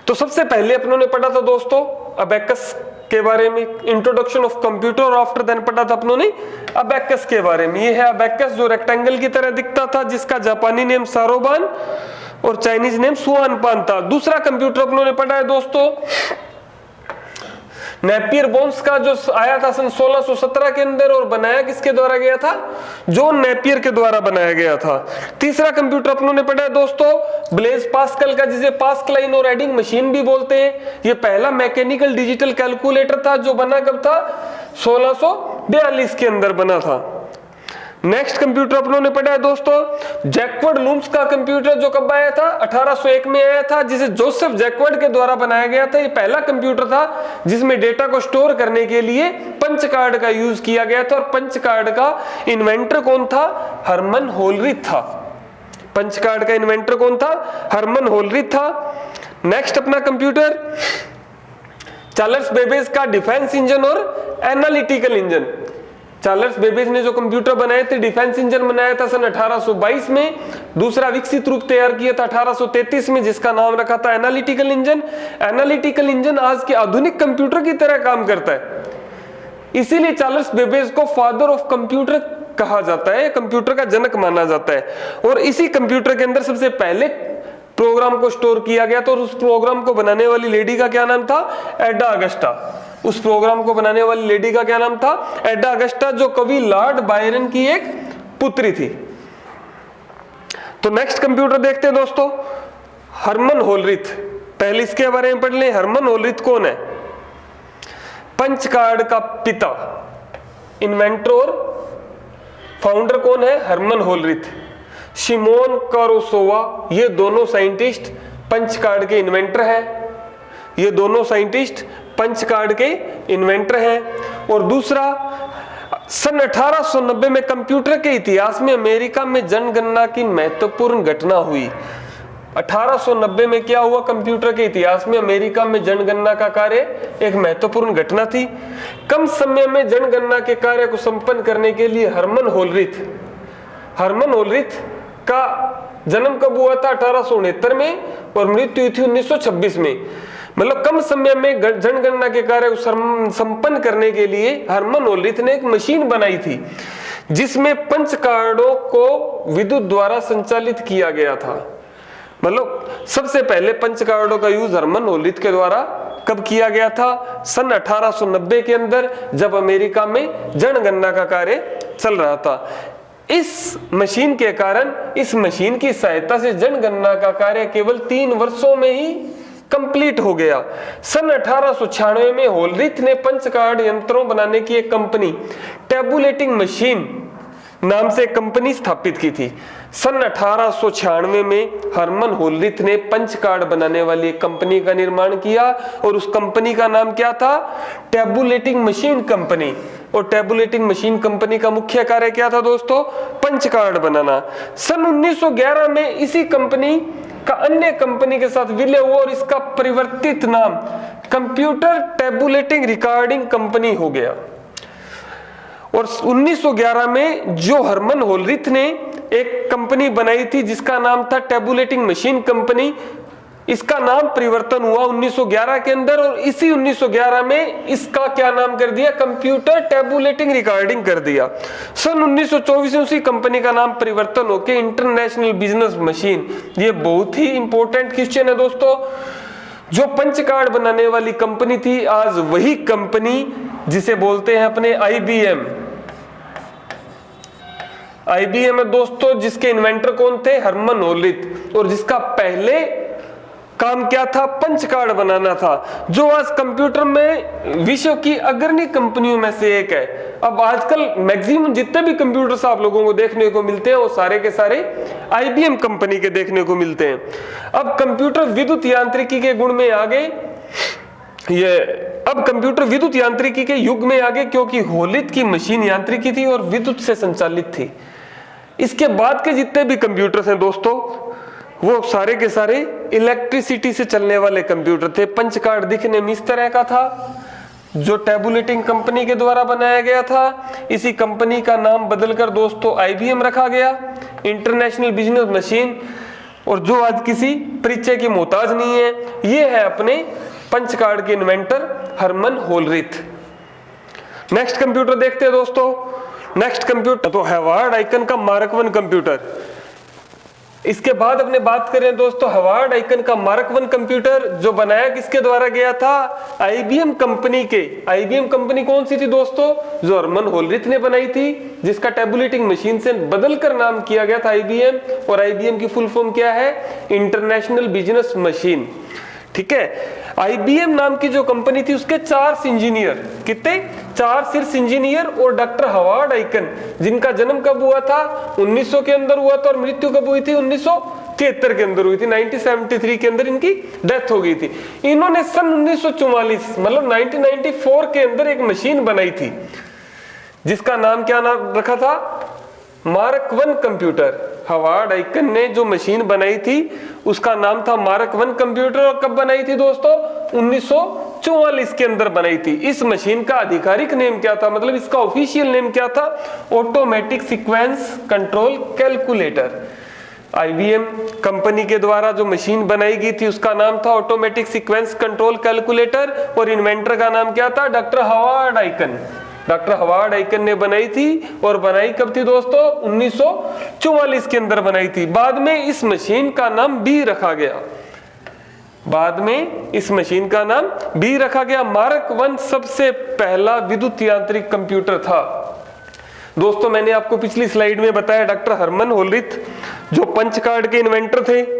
तो सबसे पहले अपनों ने पढ़ा था दोस्तों अबेकस के बारे में, इंट्रोडक्शन ऑफ कंप्यूटर, और आफ्टर देन पढ़ा था अपनों ने अबेकस के बारे में। ये है अबेकस जो रेक्टेंगल की तरह दिखता था, जिसका जापानी नेम सारोबान और चाइनीज नेम सुआनपान था। दूसरा कंप्यूटर अपनों ने पढ़ा है दोस्तों नेपियर बोन्स का, जो आया था सन 1617 के अंदर, और बनाया किसके द्वारा गया था, जॉन नेपियर के द्वारा बनाया गया था। तीसरा कंप्यूटर अपनों ने पढ़ा है दोस्तों ब्लेज पास्कल का, जिसे पास्कलाइन और एडिंग मशीन भी बोलते हैं। ये पहला मैकेनिकल डिजिटल कैलकुलेटर था जो बना कब था 1642 के अंदर बना था। नेक्स्ट कंप्यूटर अपनों ने पढ़ा है दोस्तों जैकवर्ड लूम्स का कंप्यूटर, जो कब आया था 1801 में आया था, जिसे जोसेफ जैकवर्ड के द्वारा बनाया गया था। ये पहला कंप्यूटर था जिसमें डेटा को स्टोर करने के लिए पंच कार्ड का यूज किया गया था, और पंच कार्ड का इन्वेंटर कौन था, हरमन होलरिथ था। पंच कार्ड का इन्वेंटर कौन था, हरमन होलरिथ था। नेक्स्ट अपना कंप्यूटर चार्ल्स बेबेज का डिफेंस इंजन और एनालिटिकल इंजन। चार्ल्स बेबेज ने जो कंप्यूटर बनाए थे, डिफेंस इंजन बनाया था सन 1822 में, दूसरा विकसित रूप तैयार किया था 1833 में, जिसका नाम रखा था एनालिटिकल इंजन। एनालिटिकल इंजन आज के आधुनिक कंप्यूटर की तरह काम करता है, इसीलिए चार्ल्स बेबेज को फादर ऑफ कंप्यूटर कहा जाता है, कंप्यूटर का जनक माना जाता है। और इसी कंप्यूटर के अंदर सबसे पहले प्रोग्राम को स्टोर किया गया था, और उस प्रोग्राम को बनाने वाली लेडी का क्या नाम था, एडा अगस्टा। उस प्रोग्राम को बनाने वाली लेडी का क्या नाम था, एडा अगस्टा, जो कवि लॉर्ड बायरन की एक पुत्री थी। तो नेक्स्ट कंप्यूटर देखते हैं दोस्तों हरमन होलरिथ। पहले इसके बारे में पढ़ लें, हरमन होलरिथ कौन है, पंच कार्ड का पिता, इन्वेंटर और फाउंडर कौन है, हरमन होलरिथ। शिमोन कारोसोवा, ये दोनों साइंटिस्ट पंच कार्ड के इन्वेंटर हैं, ये दोनों साइंटिस्ट पंच कार्ड के इन्वेंटर हैं। और दूसरा सन 1890 में कंप्यूटर के इतिहास में अमेरिका में जनगणना की महत्वपूर्ण घटना हुई। 1890 में क्या हुआ, कंप्यूटर के इतिहास में अमेरिका में जनगणना का कार्य एक महत्वपूर्ण घटना थी। कम समय में जनगणना के कार्य को संपन्न करने के लिए हरमन होलरिथ का जन्म कब हुआ था, 1869 में, और मृत्यु हुई थी 1926 में। मतलब कम समय में जनगणना के कार्य को संपन्न करने के लिए हरमन होलरिथ ने एक मशीन बनाई थी, जिसमें पंच कार्डों को विद्युत द्वारा संचालित किया गया था। मतलब सबसे पहले पंच कार्डों का यूज हरमन होलरिथ के द्वारा कब किया गया था, सन 1890 के अंदर, जब अमेरिका में जनगणना का कार्य चल रहा था। इस मशीन के कारण, इस मशीन की सहायता से जनगणना का कार्य केवल 3 वर्षों में ही कंप्लीट हो गया। सन 1896 में होलरिथ ने पंच कार्ड यंत्रों बनाने की एक कंपनी टेबुलेटिंग मशीन नाम से कंपनी स्थापित की थी। सन 1896 में हरमन होलरिथ ने पंच कार्ड बनाने वाली एक कंपनी का निर्माण किया, और उस कंपनी का नाम क्या था, टेबुलेटिंग मशीन कंपनी। और टेबुलेटिंग मशीन कंपनी का मुख्य कार्य क्या था दोस्तों, पंच कार्ड बनाना। सन 1911 में इसी कंपनी का अन्य कंपनी के साथ विलय हुआ, और इसका परिवर्तित नाम कंप्यूटर टेबुलेटिंग रिकॉर्डिंग कंपनी हो गया। और 1911 में जो हरमन होलरिथ ने एक कंपनी बनाई थी जिसका नाम था टेबुलेटिंग मशीन कंपनी, इसका नाम परिवर्तन हुआ 1911 के अंदर, और इसी 1911 में इसका क्या नाम कर दिया, कंप्यूटर टेबुलेटिंग रिकॉर्डिंग कर दिया। सन 1924 में उसी कंपनी का नाम परिवर्तन होकर इंटरनेशनल बिजनेस मशीन। ये बहुत ही इंपॉर्टेंट क्वेश्चन है दोस्तों। जो पंच कार्ड बनाने वाली कंपनी थी, आज वही कंपनी जिसे बोलते हैं अपने IBM है दोस्तों, जिसके इन्वेंटर कौन थे, हरमन होलरिथ, और जिसका पहले काम क्या था, पंच कार्ड बनाना था, जो आज कंप्यूटर में विश्व की अग्रणी कंपनियों में से एक है। अब आजकल मैक्सिमम जितने भी कंप्यूटर्स आप लोगों को देखने को मिलते हैं वो सारे के सारे IBM कंपनी के देखने को मिलते हैं। अब कंप्यूटर विद्युत यांत्रिकी के गुण में आ गए, अब कंप्यूटर विद्युत यांत्रिकी के युग में आ गए, क्योंकि होलित की मशीन यांत्रिकी थी और विद्युत से संचालित थी। इसके बाद के जितने भी कंप्यूटर्स हैं दोस्तों, वो सारे के सारे इलेक्ट्रिसिटी से चलने वाले कंप्यूटर थे। पंच कार्ड दिखने में इस तरह का था, जो टैबुलेटिंग कंपनी के द्वारा बनाया गया था। इसी कंपनी का नाम बदलकर दोस्तों IBM रखा गया, इंटरनेशनल बिजनेस मशीन, और जो आज किसी परिचय की मोहताज नहीं है। ये है अपने पंच कार्ड के इन्वेंटर हरमन होलरिथ। नेक्स्ट कंप्यूटर देखते हैं दोस्तों। नेक्स्ट कंप्यूटर तो हेवार्ड आइकन का मार्क 1 कंप्यूटर। इसके बाद अपने बात करें दोस्तों, हेवार्ड आइकन का मार्क 1 कंप्यूटर जो बनाया किसके द्वारा गया था? IBM कंपनी के। IBM कंपनी कौन सी थी दोस्तों? जो हरमन होलरिथ ने बनाई थी, जिसका टैबुलेटिंग मशीन से बदलकर नाम किया गया था IBM। और IBM की फुल फॉर्म क्या है? International business machine. ठीक है। IBM नाम की जो कंपनी थी उसके 4 इंजीनियर, कितने? 4 शीर्ष इंजीनियर और डॉक्टर हेवार्ड आइकन, जिनका जन्म कब हुआ था? 1900 के अंदर हुआ था और मृत्यु कब हुई थी? 1973 के अंदर हुई थी। 1973 के अंदर इनकी डेथ हो गई थी। इन्होंने सन 1944 मतलब 1994 के अंदर एक मशीन बनाई थी, जिसका नाम क्या नाम रखा था? Mark 1 computer. हेवार्ड आइकन ने जो मशीन बनाई थी उसका नाम था मार्क 1 कंप्यूटर। और कब बनाई थी दोस्तों? 1944 के अंदर बनाई थी। इस मशीन का आधिकारिक नेम क्या था, मतलब इसका ऑफिशियल नेम क्या था? Automatic sequence control calculator. IBM company के द्वारा जो मशीन बनाई गई थी उसका नाम था ऑटोमेटिक सीक्वेंस कंट्रोल कैलकुलेटर, और इन्वेंटर का नाम क्या था? Doctor Hayward icon. Doctor Hayward icon ने बनाई थी, और बनाई कब थी दोस्तों? 1944 के अंदर बनाई थी। बाद में इस मशीन का नाम B रखा गया। बाद में इस मशीन का नाम B रखा गया। मार्क 1 सबसे पहला विद्युत यांत्रिक कंप्यूटर था। दोस्तों मैंने आपको पिछली स्लाइड में बताया डॉक्टर हरमन होलरिथ जो पंच कार्ड के इन्वेंटर थे।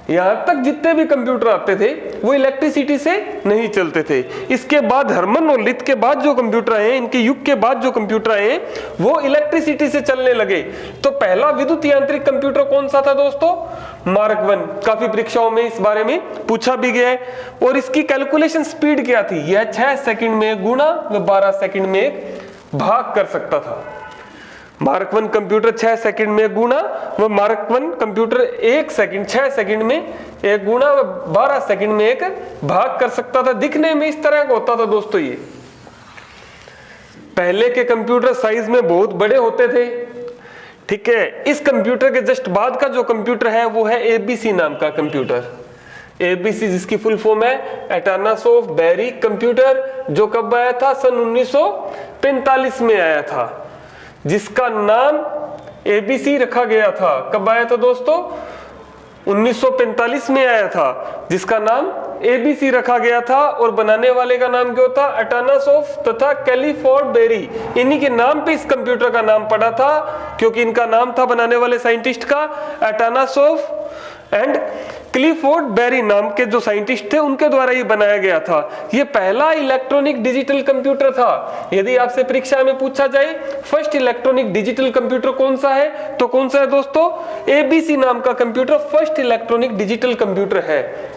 यहां तक जितने भी कंप्यूटर आते थे वो इलेक्ट्रिसिटी से नहीं चलते थे। इसके बाद हरमन होलरिथ के बाद जो कंप्यूटर आए, इनके युग के बाद जो कंप्यूटर आए, वो इलेक्ट्रिसिटी से चलने लगे। तो पहला विद्युत यांत्रिक कंप्यूटर कौन सा था दोस्तों? मार्क 1। काफी परीक्षाओं में इस बारे में पूछा भी गया है। और इसकी कैलकुलेशन स्पीड क्या थी? यह 6 सेकंड में एक गुणा व 12 सेकंड में एक भाग कर सकता था। मार्क 1 कंप्यूटर 6 सेकंड में एक गुणा व मार्क 1 कंप्यूटर 6 सेकंड में एक गुणा व 12 सेकंड में एक भाग कर सकता था। दिखने में इस तरह का होता था दोस्तों। ये पहले के कंप्यूटर साइज में बहुत बड़े होते थे। ठीक है। इस कंप्यूटर के जस्ट बाद का जो कंप्यूटर है वो है ABC नाम का कंप्यूटर। ABC जिसकी फुल फॉर्म है एटर्नासोफ बेरी कंप्यूटर, जो कब आया था? सन 1945 में आया था, जिसका नाम ABC रखा गया था। कब आया था दोस्तों? 1945 में आया था, जिसका नाम ABC रखा गया था। और बनाने वाले का नाम क्या होता? एटर्नासोफ तथा कैलिफोर्ड बेरी। इन्हीं के नाम पे इस कंप्यूटर का नाम पड़ा था, क्योंकि इनका नाम था बनाने वाले साइंटिस्ट का एटर्नासोफ एंड क्लिफोर्ड बेरी नाम के जो साइंटिस्ट थे उनके द्वारा ये बनाया गया था। ये पहला इलेक्ट्रॉनिक डिजिटल कंप्यूटर था। यदि आपसे परीक्षा में पूछा जाए फर्स्ट इलेक्ट्रॉनिक डिजिटल कंप्यूटर कौन सा है, तो कौन सा है दोस्तों? ABC नाम का computer first electronic digital computer है।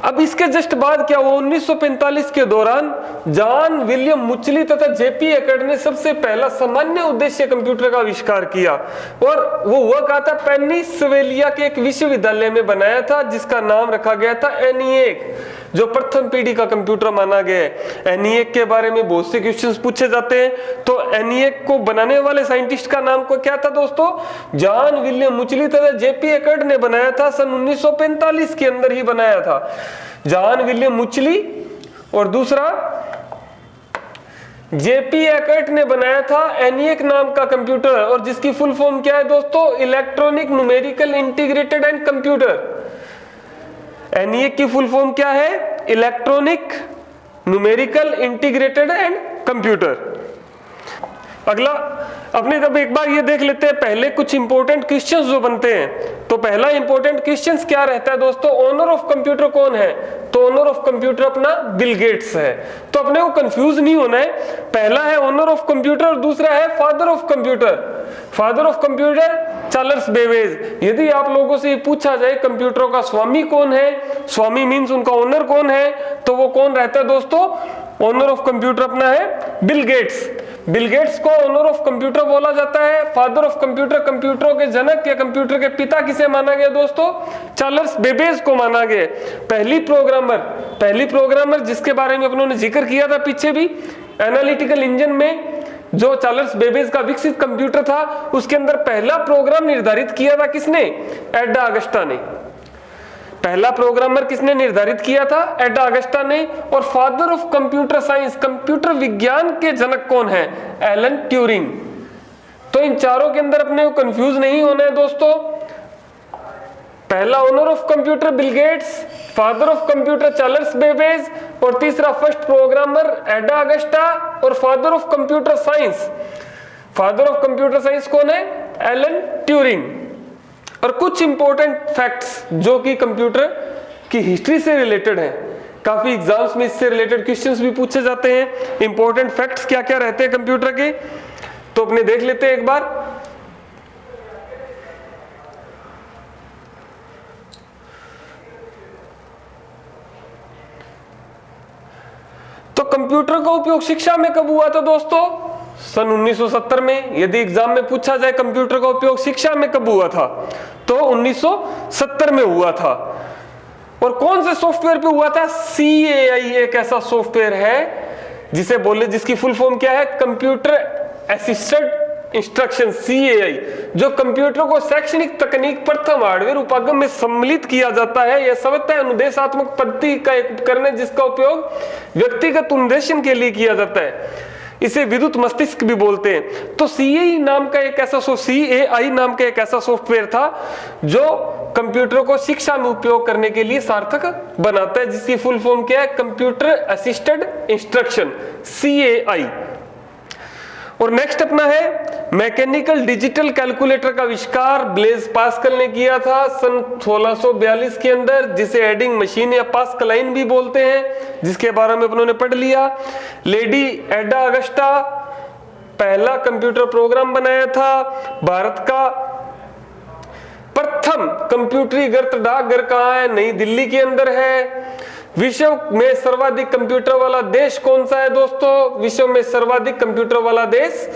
अब इसके जस्ट बाद क्या हुआ? 1945 के दौरान जॉन विलियम मुचली तथा JP एकर्ड ने सबसे पहला सामान्य उद्देश्य कंप्यूटर का आविष्कार किया। और वो हुआ कहा था? पेनिसिल्वेनिया के एक विश्वविद्यालय में बनाया था, जिसका नाम रखा गया था ENIAC, जो प्रथम पीढ़ी का कंप्यूटर माना गया है। ENIAC के बारे में बहुत से क्वेश्चंस पूछे जाते हैं। तो ENIAC को बनाने वाले साइंटिस्ट का नाम को क्या था दोस्तों? जॉन विलियम मुचली तथा JP एकर्ड ने बनाया था। सन 1945 के अंदर ही बनाया था जॉन विलियम मुचली, और दूसरा JP एकर्ड ने बनाया था ENIAC नाम का कंप्यूटर, और जिसकी फुल फॉर्म क्या है दोस्तों? Electronic numerical integrated and computer. ENIAC की फुल फॉर्म क्या है? Electronic numerical integrated and computer. अगला अपने तब एक बार ये देख लेते हैं पहले कुछ इंपॉर्टेंट क्वेश्चंस जो बनते हैं। तो पहला इंपॉर्टेंट क्वेश्चंस क्या रहता है दोस्तों, ओनर ऑफ कंप्यूटर कौन है? तो ओनर ऑफ कंप्यूटर अपना बिल गेट्स है। तो अपने को कंफ्यूज नहीं होना है, पहला है ओनर ऑफ कंप्यूटर और दूसरा है father of computer. Father of computer Charles Babbage. यदि आप लोगों से पूछा जाए कंप्यूटर का स्वामी कौन है, स्वामी मींस उनका ओनर कौन है, तो वो कौन रहता है दोस्तों? ओनर ऑफ कंप्यूटर अपना है बिल गेट्स। बिल गेट्स को ओनर ऑफ कंप्यूटर बोला जाता है। फादर ऑफ कंप्यूटर, कंप्यूटरों के जनक या कंप्यूटर के पिता किसे माना गया दोस्तों? चार्ल्स बेबेज को माना गया। पहली प्रोग्रामर जिसके बारे में अपनों ने जिक्र किया था पीछे भी, एनालिटिकल इंजन में जो चार्ल्स बेबेज का विकसित कंप्यूटर था, उसके अंदर पहला प्रोग्राम निर्धारित किया था किसने? एडा अगस्टा ने। पहला प्रोग्रामर किसने निर्धारित किया था? एडा अगस्टा ने। और father of computer science, computer विज्ञान के जनक कौन है? Alan Turing. तो इन चारों के अंदर अपने को कंफ्यूज नहीं होना है दोस्तों। पहला owner of computer Bill Gates, father of computer Charles Babbage, और तीसरा फर्स्ट प्रोग्रामर एडा अगस्टा, और father of computer science, father of computer science कौन है? Alan Turing. और कुछ इंपॉर्टेंट फैक्ट्स जो कि कंप्यूटर की हिस्ट्री से रिलेटेड है, काफी एग्जाम्स में इससे रिलेटेड क्वेश्चंस भी पूछे जाते हैं। इंपॉर्टेंट फैक्ट्स क्या क्या रहते हैं कंप्यूटर के, तो अपने देख लेते हैं एक बार। तो कंप्यूटर का उपयोग शिक्षा में कब हुआ था दोस्तों? सन 1970 में। यदि एग्जाम में पूछा जाए कंप्यूटर का उपयोग शिक्षा में कब हुआ था, तो 1970 में हुआ था। और कौन से सॉफ्टवेयर पे हुआ था? CAI एक ऐसा सॉफ्टवेयर है जिसे बोले, जिसकी फुल फॉर्म क्या है? कंप्यूटर असिस्टेड इंस्ट्रक्शन, CAI, जो कंप्यूटर को शैक्षणिक तकनीक प्रथम हार्डवेयर उपागम में सम्मिलित किया जाता है। यह स्वतः अनुदेशात्मक पद्धति का एक उपकरण है जिसका उपयोग व्यक्तिगत अनुदेशन के लिए किया जाता है। इसे विद्युत मस्तिष्क भी बोलते हैं। तो CAI नाम का एक ऐसा सॉफ्टवेयर था जो कंप्यूटर को शिक्षा में उपयोग करने के लिए सार्थक बनाता है, जिसकी फुल फॉर्म क्या है? Computer assisted instruction, CAI। और नेक्स्ट अपना है मैकेनिकल डिजिटल कैलकुलेटर का आविष्कार ब्लेज पास्कल ने किया था सन 1642 के अंदर, जिसे एडिंग मशीन या पास्कलाइन भी बोलते हैं, जिसके बारे में उन्होंने पढ़ लिया। लेडी एडा अगस्टा पहला कंप्यूटर प्रोग्राम बनाया था। भारत का प्रथम कंप्यूटरीकृत डाकघर कहाँ है? नई दिल्ली के अंदर है। विश्व में सर्वाधिक कंप्यूटर वाला देश कौन सा है दोस्तों? विश्व में सर्वाधिक कंप्यूटर वाला देश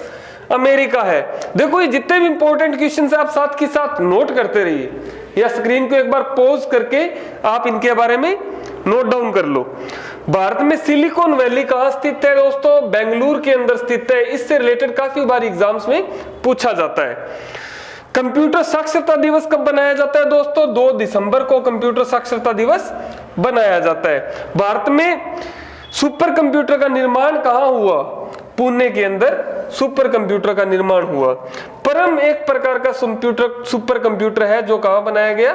अमेरिका है। देखो ये जितने भी इंपॉर्टेंट क्वेश्चन है आप साथ के साथ नोट करते रहिए, या स्क्रीन को एक बार पॉज करके आप इनके बारे में नोट डाउन कर लो। भारत में सिलिकॉन वैली कहाँ स्थित है दोस्तों? बेंगलुरु के अंदर स्थित है। इससे रिलेटेड काफी बार एग्जाम्स में पूछा जाता है। कंप्यूटर साक्षरता दिवस कब बनाया जाता है दोस्तों? 2 दिसंबर को कंप्यूटर साक्षरता दिवस बनाया जाता है। भारत में सुपर कंप्यूटर का निर्माण कहाँ हुआ? पुणे के अंदर सुपर कंप्यूटर का निर्माण हुआ। परम एक प्रकार का सुपर कंप्यूटर है जो कहाँ बनाया गया?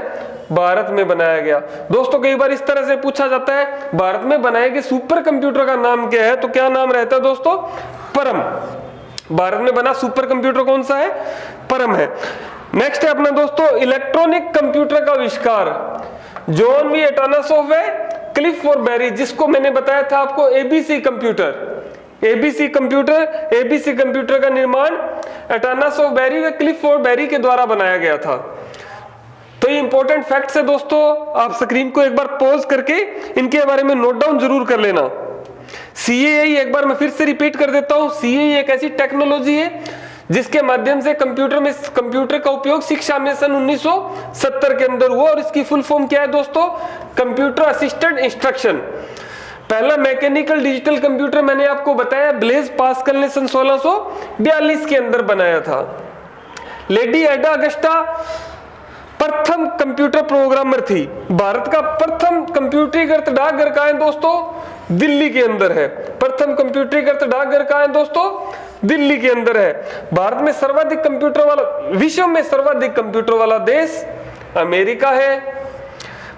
भारत में बनाया गया। दोस्तों कई बार इस तरह से पूछा जाता है भारत में बनाए गए सुपर कंप्यूटर का नाम क्या है, तो क्या नाम रहता है दोस्तों? परम। भारत में बना सुपर कंप्यूटर कौन सा है? परम है। नेक्स्ट है अपना दोस्तों इलेक्ट्रॉनिक कंप्यूटर का आविष्कार जॉन वी एटानासॉफ है, क्लिफोर्ड बेरी, जिसको मैंने बताया था आपको ABC कंप्यूटर का निर्माण एटानासॉफ बेरी व क्लिफोर्ड बेरी के द्वारा बनाया गया था। तो ये इंपॉर्टेंट फैक्ट्स है दोस्तों, आप स्क्रीन को एक बार पॉज करके इनके बारे में नोट डाउन जरूर कर लेना। CAI एक बार मैं फिर से रिपीट कर देता हूं, CAI एक ऐसी टेक्नोलॉजी है जिसके माध्यम से कंप्यूटर का उपयोग शिक्षा में सन 1970 के अंदर हुआ। और इसकी फुल फॉर्म क्या है दोस्तों? Computer assisted instruction. पहला मैकेनिकल डिजिटल कंप्यूटर मैंने आपको बताया ब्लेज पास्कल ने सन 1642 के अंदर बनाया था। लेडी एडा अगस्टा प्रथम कंप्यूटर प्रोग्रामर थी। भारत का प्रथम कंप्यूटरीकृत डाकघर कहाँ है दोस्तों? दिल्ली के अंदर है। प्रथम कंप्यूटरीकृत डाकघर कहाँ है दोस्तों? दिल्ली के अंदर है। भारत में सर्वाधिक कंप्यूटर वाला, विश्व में सर्वाधिक कंप्यूटर वाला देश अमेरिका है।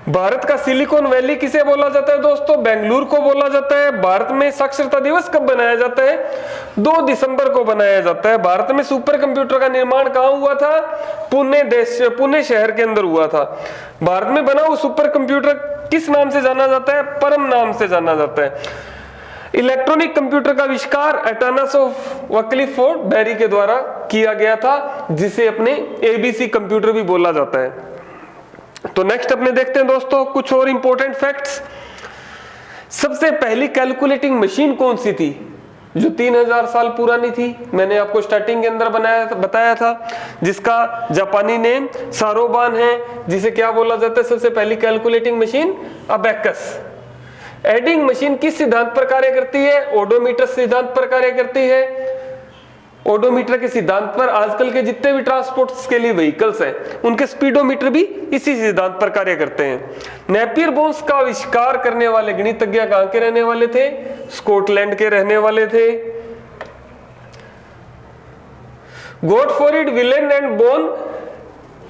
भारत का सिलिकॉन वैली किसे बोला जाता है दोस्तों? बेंगलुरु को बोला जाता है। भारत में साक्षरता दिवस कब बनाया जाता है? 2 दिसंबर को बनाया जाता है। भारत में सुपर कंप्यूटर का निर्माण कहाँ हुआ था? पुणे शहर के अंदर हुआ था। भारत में बना हुआ सुपर कंप्यूटर किस नाम से जाना जाता है? परम नाम से जाना जाता है। इलेक्ट्रॉनिक कंप्यूटर का आविष्कार एटॉनस ऑफ वक्लीफोर्ड बेरी के द्वारा किया गया था, जिसे अपने एबीसी कंप्यूटर भी बोला जाता है। तो नेक्स्ट अपने देखते हैं दोस्तों कुछ और इंपॉर्टेंट फैक्ट्स। सबसे पहली कैलकुलेटिंग मशीन कौन सी थी जो 3000 साल पुरानी थी? मैंने आपको स्टार्टिंग के अंदर बताया था, जिसका जापानी नेम सारोबान है, जिसे क्या बोला जाता है सबसे पहली calculating machine? Abacus. Adding machine किस सिद्धांत पर कार्य करती है? ओडोमीटर सिद्धांत पर कार्य करती है। ओडोमीटर के सिद्धांत पर आजकल के जितने भी ट्रांसपोर्ट के लिए व्हीकल्स हैं, उनके स्पीडोमीटर भी इसी सिद्धांत पर कार्य करते हैं। नेपियर बोन्स का आविष्कार करने वाले गणितज्ञ कहां के रहने वाले थे? स्कॉटलैंड के रहने वाले थे। Gottfried Willem and bone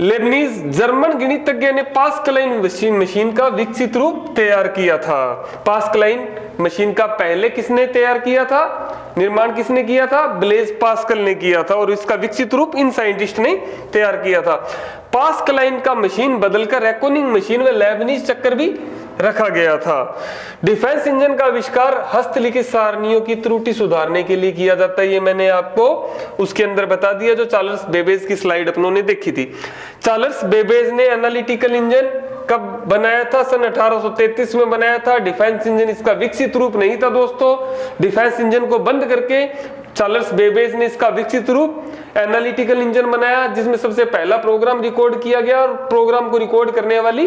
Lebanese German गणितज्ञ ने पास्कलाइन मशीन का विकसित रूप तैयार किया था। पास्कलाइन मशीन का पहले किसने तैयार किया था? निर्माण किसने किया था? ब्लेज पास्कल ने किया था, और इसका विकसित रूप इन साइंटिस्ट ने तैयार किया था। पास्कलाइन का मशीन बदलकर रेकोनिंग मशीन में लेबनीज चक्कर भी रखा गया था। डिफेंस इंजन का आविष्कार हस्तलिखित सारणियों की त्रुटि सुधारने के लिए किया जाता है। ये मैंने आपको उसके अंदर बता दिया, जो चार्ल्स बेबेज की स्लाइड अपनों ने देखी थी। चार्ल्स बेबेज ने एनालिटिकल इंजन कब बनाया था? सन 1833 में बनाया था। डिफेंस इंजन इसका विकसित रूप नहीं था दोस्तों। डिफेंस इंजन को बंद करके चार्ल्स बेबेज ने इसका विकसित रूप एनालिटिकल इंजन बनाया, जिसमें सबसे पहला प्रोग्राम रिकॉर्ड किया गया, और प्रोग्राम को रिकॉर्ड करने वाली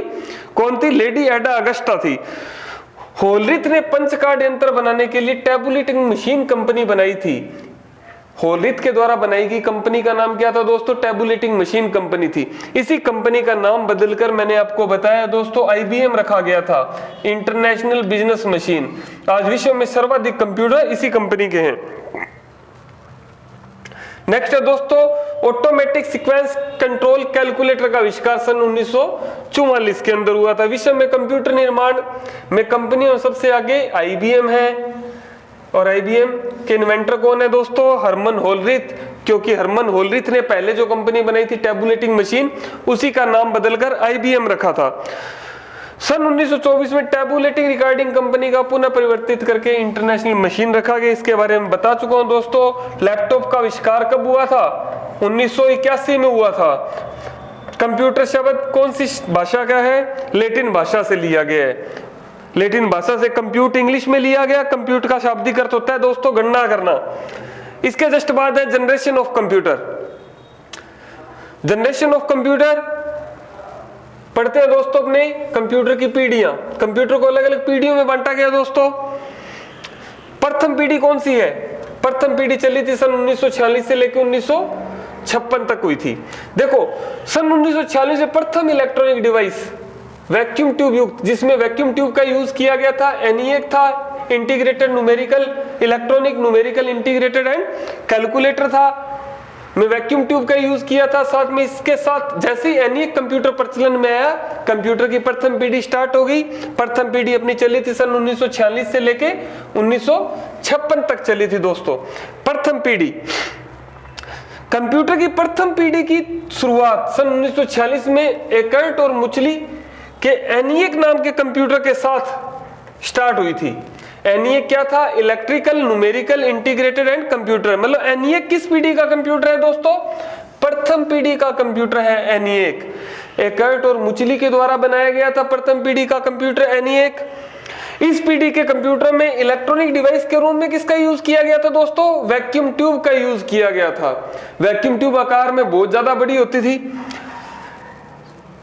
कौन थी? लेडी एडा अगस्टा थी। होलरिथ ने पंच कार्ड यंत्र बनाने के लिए टैबुलेटिंग मशीन कंपनी बनाई थी। होलरिथ के द्वारा बनाई गई कंपनी का नाम क्या था दोस्तों? टैबुलेटिंग मशीन कंपनी थी। इसी कंपनी का नाम बदलकर मैंने आपको बताया दोस्तों IBM रखा गया था, इंटरनेशनल बिजनेस मशीन। आज विश्व में सर्वाधिक कंप्यूटर इसी कंपनी के हैं। नेक्स्ट है दोस्तों ऑटोमेटिक सीक्वेंस कंट्रोल कैलकुलेटर का आविष्कार सन 1944 के अंदर हुआ था। विश्व में कंप्यूटर निर्माण में कंपनियों सबसे आगे IBM है, और IBM के इन्वेंटर कौन है दोस्तों? हरमन होलरिथ, क्योंकि हरमन होलरिथ ने पहले जो कंपनी बनाई थी टैबुलेटिंग मशीन, उसी का नाम बदलकर IBM रखा था। सन 1924 में टैबुलेटिंग रिकॉर्डिंग कंपनी का पुनः परिवर्तित करके इंटरनेशनल मशीन रखा गया। इसके बारे में बता चुका हूं दोस्तों। लैपटॉप का आविष्कार कब हुआ था? 1981 में हुआ था। कंप्यूटर शब्द कौन सी भाषा का है? लैटिन भाषा से लिया गया है। लैटिन भाषा से कंप्यूट इंग्लिश में लिया गया। कंप्यूट का शाब्दिक अर्थ होता है दोस्तों गणना करना। इसके जस्ट बाद है generation of computer. Generation of computer पढ़ते हैं दोस्तों अपने कंप्यूटर की पीढ़ियां। कंप्यूटर को अलग अलग पीढ़ियों में बांटा गया दोस्तों। प्रथम पीढ़ी कौन सी है? प्रथम पीढ़ी चली थी सन 1946 से लेकर 1956 तक हुई थी। देखो सन 1946 में प्रथम इलेक्ट्रॉनिक डिवाइस वैक्यूम ट्यूब युक्त, जिसमें वैक्यूम ट्यूब का यूज किया गया था, ENIAC था, integrated numerical electronic numerical integrated and calculator था, में वैक्यूम ट्यूब का यूज किया था। साथ में इसके साथ जैसे ही ENIAC कंप्यूटर प्रचलन में आया, कंप्यूटर की प्रथम पीढ़ी स्टार्ट हो गई। प्रथम पीढ़ी अपनी चली थी सन 1946 से लेके 1956 तक चली थी दोस्तों। प्रथम पीढ़ी कंप्यूटर की प्रथम पीढ़ी की शुरुआत सन 1946 में एकर्ट और मुचली के ENIAC नाम के कंप्यूटर के साथ स्टार्ट हुई थी। ENIAC क्या था? Electrical numerical integrated and computer. मतलब ENIAC किस पीढ़ी का कंप्यूटर है दोस्तों? प्रथम पीढ़ी का कंप्यूटर है ENIAC। एकर्ट और मुचली के द्वारा बनाया गया था प्रथम पीढ़ी का कंप्यूटर ENIAC। इस पीढ़ी के कंप्यूटर में इलेक्ट्रॉनिक डिवाइस के रूप में किसका यूज किया गया था दोस्तों? वैक्यूम ट्यूब का यूज किया गया था। वैक्यूम ट्यूब आकार में बहुत ज्यादा बड़ी होती थी,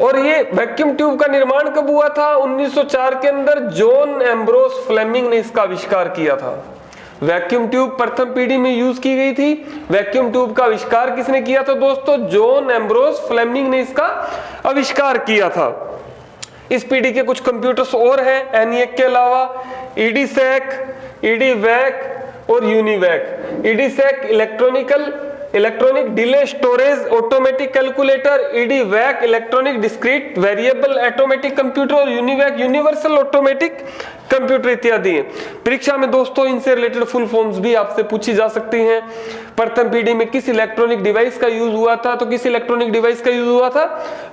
और ये वैक्यूम ट्यूब का निर्माण कब हुआ था? 1904 के अंदर जॉन एम्ब्रोस फ्लेमिंग ने इसका आविष्कार किया था। वैक्यूम ट्यूब प्रथम पीढ़ी में यूज की गई थी। वैक्यूम ट्यूब का आविष्कार किसने किया था दोस्तों? जॉन एम्ब्रोस फ्लेमिंग ने इसका आविष्कार किया था। इस पीढ़ी के कुछ कंप्यूटर्स और हैं ENIAC के अलावा, EDSEC, EDVAC और UNIVAC। EDSEC electronical electronic delay storage automatic calculator, EDVAC electronic discrete variable automatic computer और यूनिवैक यूनिवर्सल ऑटोमेटिक कंप्यूटर इत्यादि हैं। परीक्षा में दोस्तों इनसे रिलेटेड फुल फॉर्म्स भी आपसे पूछी जा सकती हैं। प्रथम पीढ़ी में किस इलेक्ट्रॉनिक डिवाइस का यूज हुआ था, तो किस इलेक्ट्रॉनिक डिवाइस का यूज हुआ था,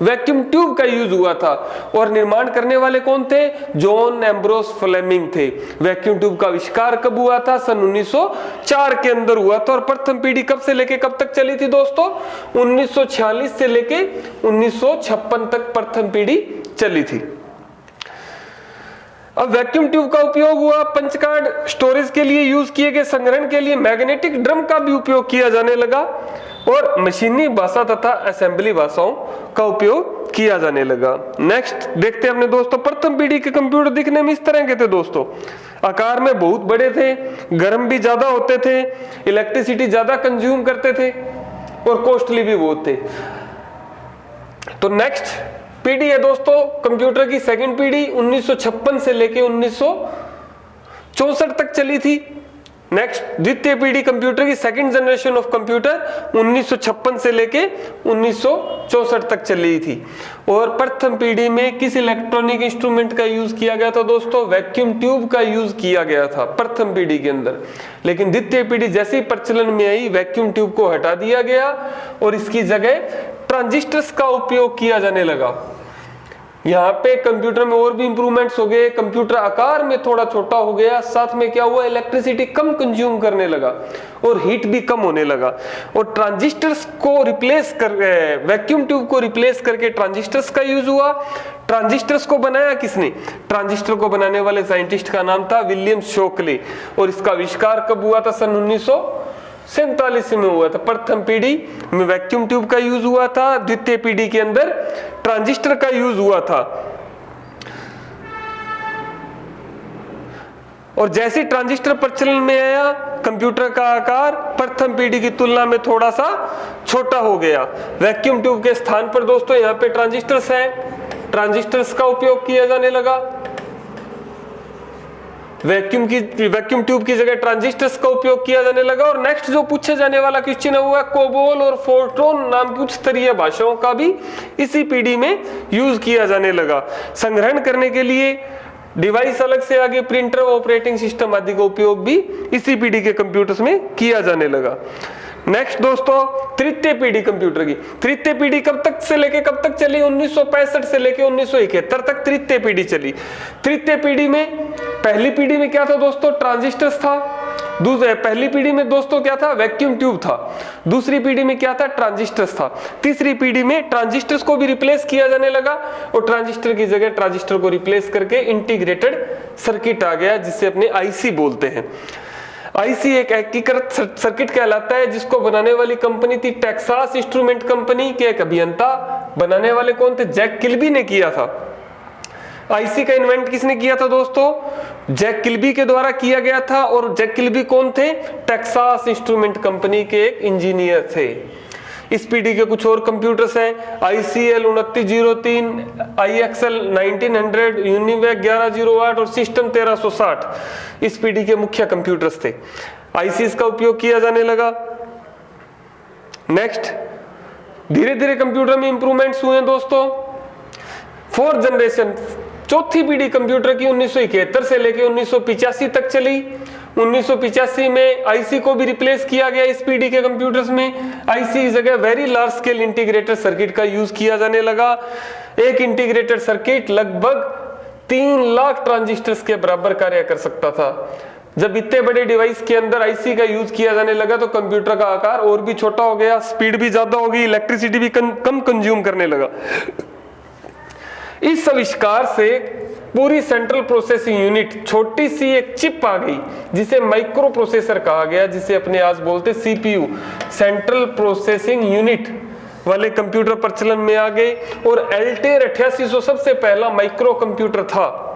वैक्यूम ट्यूब का यूज हुआ था। और निर्माण करने वाले कौन थे, जॉन एम्ब्रोस फ्लेमिंग थे। वैक्यूम ट्यूब का आविष्कार कब हुआ था, सन 1904 के अंदर हुआ था। और प्रथम पीढ़ी कब से लेके कब तक चली थी दोस्तों, 1946 से लेके 1956 तक प्रथम पीढ़ी चली थी। अब वैक्यूम ट्यूब का उपयोग हुआ पंचकार्ड स्टोरेज के लिए, यूज किए गए संग्रहण के लिए मैग्नेटिक ड्रम का भी उपयोग किया जाने लगा और मशीनी भाषा तथा असेंबली भाषाओं का उपयोग किया जाने लगा। नेक्स्ट देखते हैं अपने दोस्तों, प्रथम पीढ़ी के कंप्यूटर दिखने में इस तरह के थे दोस्तों। आकार में बहुत बड़े थे, गर्म भी ज्यादा होते थे, इलेक्ट्रिसिटी ज्यादा कंज्यूम करते थे और कॉस्टली भी बहुत थे। तो नेक्स्ट पीढ़ी है दोस्तों कंप्यूटर की सेकंड पीढ़ी, 1956 से लेके 1964 तक चली थी। नेक्स्ट द्वितीय पीढ़ी कंप्यूटर की सेकंड जनरेशन ऑफ कंप्यूटर 1956 से लेके 1964 तक चली थी। और प्रथम पीढ़ी में किस इलेक्ट्रॉनिक इंस्ट्रूमेंट का यूज किया गया था दोस्तों, वैक्यूम ट्यूब का यूज किया गया था प्रथम पीढ़ी के अंदर। लेकिन द्वितीय पीढ़ी जैसे ही प्रचलन में आई, वैक्यूम ट्यूब को हटा दिया गया और इसकी जगह ट्रांजिस्टर्स का उपयोग किया जाने लगा। यहाँ पे कंप्यूटर में और भी इंप्रूवमेंट्स हो गए, कंप्यूटर आकार में थोड़ा छोटा हो गया, साथ में क्या हुआ, इलेक्ट्रिसिटी कम कंज्यूम करने लगा और हीट भी कम होने लगा। और ट्रांजिस्टर्स को रिप्लेस कर, वैक्यूम ट्यूब को रिप्लेस करके ट्रांजिस्टर्स का यूज हुआ। ट्रांजिस्टर्स को बनाया किसने, ट्रांजिस्टर को बनाने वाले साइंटिस्ट का नाम था विलियम शोकले। और इसका आविष्कार कब हुआ था, सन 1947 में हुआ था। प्रथम पीढ़ी में वैक्यूम ट्यूब का यूज हुआ था, द्वितीय पीढ़ी के अंदर ट्रांजिस्टर का यूज हुआ था। और जैसे ट्रांजिस्टर प्रचलन में आया, कंप्यूटर का आकार प्रथम पीढ़ी की तुलना में थोड़ा सा छोटा हो गया। वैक्यूम ट्यूब के स्थान पर दोस्तों यहाँ पे ट्रांजिस्टर्स हैं, ट्रांजिस्टर्स का उपयोग किया जाने लगा। वैक्यूम ट्यूब की जगह ट्रांजिस्टर्स का उपयोग किया जाने लगा। और नेक्स्ट जो पूछे जाने वाला क्वेश्चन है वो है कोबोल और फोर्ट्रॉन नाम की उच्च स्तरीय भाषाओं का भी इसी पीढ़ी में यूज किया जाने लगा। संग्रहण करने के लिए डिवाइस अलग से आगे प्रिंटर, ऑपरेटिंग सिस्टम आदि का उपयोग भी इसी पीढ़ी के कंप्यूटर्स में किया जाने लगा। नेक्स्ट दोस्तों तृतीय पीढ़ी कंप्यूटर की, तृतीय पीढ़ी कब तक से लेके कब तक चली, 1965 से लेके 1971 तक तृतीय पीढ़ी चली। तृतीय पीढ़ी में, पहली पीढ़ी में क्या था दोस्तों, ट्रांजिस्टर्स था। पहली पीढ़ी में दोस्तों क्या था, वैक्यूम ट्यूब था। दूसरी पीढ़ी में क्या था, ट्रांजिस्टर्स था। तीसरी पीढ़ी में ट्रांजिस्टर्स को भी रिप्लेस किया जाने लगा और ट्रांजिस्टर की जगह ट्रांजिस्टर को रिप्लेस करके इंटीग्रेटेड सर्किट आ गया, जिसे अपने आईसी बोलते हैं। आईसी एक एकीकृत सर्किट कहलाता है, जिसको बनाने वाली कंपनी थी टेक्सास इंस्ट्रूमेंट कंपनी के एक अभियंता, बनाने वाले कौन थे, जैक किल्बी ने किया था। आईसी का इन्वेंट किसने किया था दोस्तों, जैक किल्बी के द्वारा किया गया था। और जैक किल्बी कौन थे, टेक्सास इंस्ट्रूमेंट कंपनी के एक इंजीनियर थे। इस पीढ़ी के कुछ और कंप्यूटर्स हैं, ICL 2903, IXL 1900, यूनिवैक 1108 और सिस्टम 1360 इस पीढ़ी के मुख्य कंप्यूटर्स थे। आईसीज का उपयोग किया जाने लगा। नेक्स्ट धीरे धीरे कंप्यूटर में इंप्रूवमेंट्स हुए दोस्तों। फोर्थ जनरेशन, चौथी पीढ़ी कंप्यूटर की 1971 से लेकर 1985 तक चली। 1985 में आईसी को भी रिप्लेस किया गया इस पीढ़ी के कंप्यूटर्स में। आईसी की जगह very large scale integrated circuit का यूज किया जाने लगा। एक इंटीग्रेटेड सर्किट लगभग 3 लाख ट्रांजिस्टर्स के बराबर कार्य कर सकता था। जब इतने बड़े डिवाइस के अंदर आईसी का यूज किया जाने लगा तो कंप्यूटर का आकार और भी छोटा हो गया, स्पीड भी ज्यादा हो गई, इलेक्ट्रिसिटी भी कम कंज्यूम करने लगा। इस आविष्कार से पूरी सेंट्रल प्रोसेसिंग यूनिट, छोटी सी एक चिप आ गई जिसे माइक्रो प्रोसेसर कहा गया, जिसे अपने आज बोलते सीपीयू, सेंट्रल प्रोसेसिंग यूनिट वाले कंप्यूटर प्रचलन में आ गए। और एल्टेयर 8800 सबसे पहला माइक्रो कंप्यूटर था।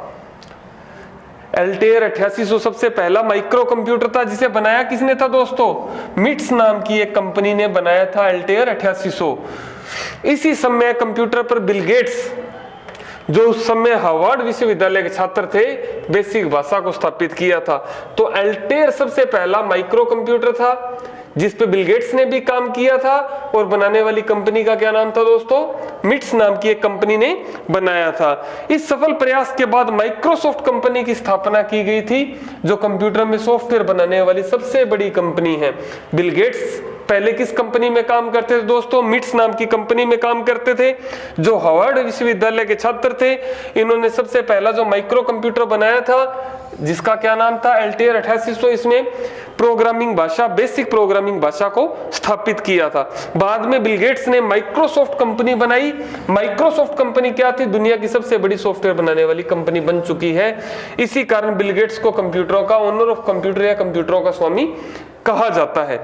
एल्टेयर 8800 सबसे पहला माइक्रो कंप्यूटर था, जिसे बनाया किसने था दोस्तों, मिट्स नाम की एक कंपनी ने बनाया था एल्टेयर 8800। इसी समय कंप्यूटर पर बिल गेट्स, जो उस समय हार्वर्ड विश्वविद्यालय के छात्र थे, बेसिक भाषा को स्थापित किया था। तो एल्टेयर सबसे पहला माइक्रो कंप्यूटर था, जिस पे बिल गेट्स ने भी काम किया था, और बनाने वाली कंपनी का क्या नाम था दोस्तों, मिट्स नाम की एक कंपनी ने बनाया था। इस सफल प्रयास के बाद माइक्रोसॉफ्ट कंपनी की स्थापना की गई थी, जो कंप्यूटर में सॉफ्टवेयर बनाने वाली सबसे बड़ी कंपनी है। बिल गेट्स पहले किस कंपनी में काम करते थे दोस्तों, मिट्स नाम की कंपनी में काम करते थे, जो हार्वर्ड विश्वविद्यालय के छात्र थे। इन्होंने सबसे पहला जो माइक्रो कंप्यूटर बनाया था, जिसका क्या नाम था, एल्टेयर 8800, इसमें प्रोग्रामिंग भाषा, बेसिक प्रोग्रामिंग भाषा को स्थापित किया था। बाद में बिल गेट्स ने माइक्रोसॉफ्ट कंपनी बनाई। माइक्रोसॉफ्ट कंपनी क्या थी, दुनिया की सबसे बड़ी सॉफ्टवेयर बनाने वाली कंपनी बन चुकी है। इसी कारण बिल गेट्स को कंप्यूटरों का ओनर ऑफ कंप्यूटर या कंप्यूटरों का स्वामी कहा जाता है।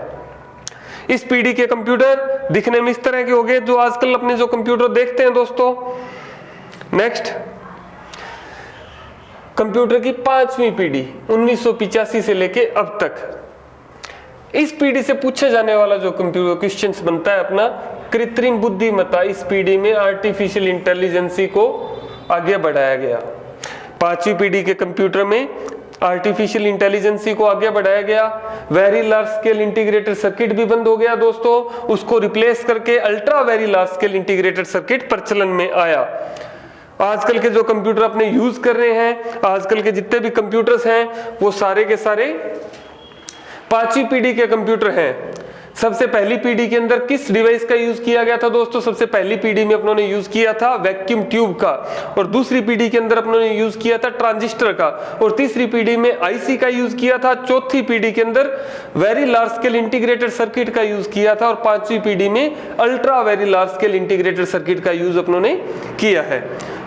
इस पीढ़ी के कंप्यूटर दिखने में इस तरह के हो गए, जो आजकल अपने जो कंप्यूटर देखते हैं दोस्तों। नेक्स्ट, कंप्यूटर की 5वीं पीढ़ी 1985 से लेके अब तक। इस पीढ़ी से पूछे जाने वाला जो कंप्यूटर क्वेश्चंस बनता है अपना, कृत्रिम बुद्धिमत्ता। इस पीढ़ी में आर्टिफिशियल इंटेलिजेंसी को आगे बढ़ाया गया। 5वीं पीढ़ी के कंप्यूटर में आर्टिफिशियल इंटेलिजेंसी को आगे बढ़ाया गया। Very large scale integrated circuit भी बंद हो गया दोस्तों, उसको रिप्लेस करके ultra very large scale integrated circuit प्रचलन में आया। आजकल के जो कंप्यूटर अपने यूज कर रहे हैं, आजकल के जितने भी कंप्यूटर्स हैं, वो सारे के सारे 5वीं पीढ़ी के कंप्यूटर हैं। सबसे पहली पीढ़ी के अंदर किस डिवाइस का यूज किया गया था दोस्तों, सबसे पहली पीढ़ी में अपनों ने यूज किया था वैक्यूम ट्यूब का, और दूसरी पीढ़ी के अंदर अपनों ने यूज किया था ट्रांजिस्टर का, और तीसरी पीढ़ी में आईसी का यूज किया था, चौथी पीढ़ी के अंदर very large scale integrated circuit का यूज किया था, और 5वीं पीढ़ी में ultra very large scale integrated circuit का यूज अपनों ने किया है।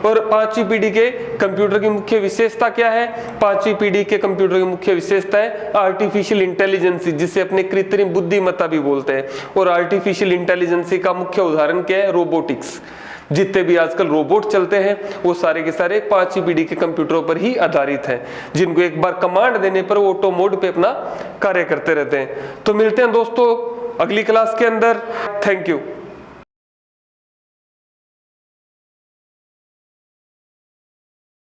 और 5वीं पीढ़ी के कंप्यूटर की मुख्य विशेषता क्या है, 5वीं पीढ़ी के कंप्यूटर की मुख्य विशेषता है आर्टिफिशियल इंटेलिजेंसी, जिसे अपने कृत्रिम बुद्धिमत्ता भी बोलते हैं। और आर्टिफिशियल इंटेलिजेंसी का मुख्य उदाहरण क्या है, रोबोटिक्स। जितने भी आजकल रोबोट चलते हैं वो सारे के सारे 5वीं पीढ़ी के कंप्यूटरों पर ही आधारित हैं, जिनको एक बार कमांड देने पर वो ऑटो मोड पे अपना कार्य करते रहते हैं। तो मिलते हैं दोस्तों अगली क्लास के अंदर। Thank you.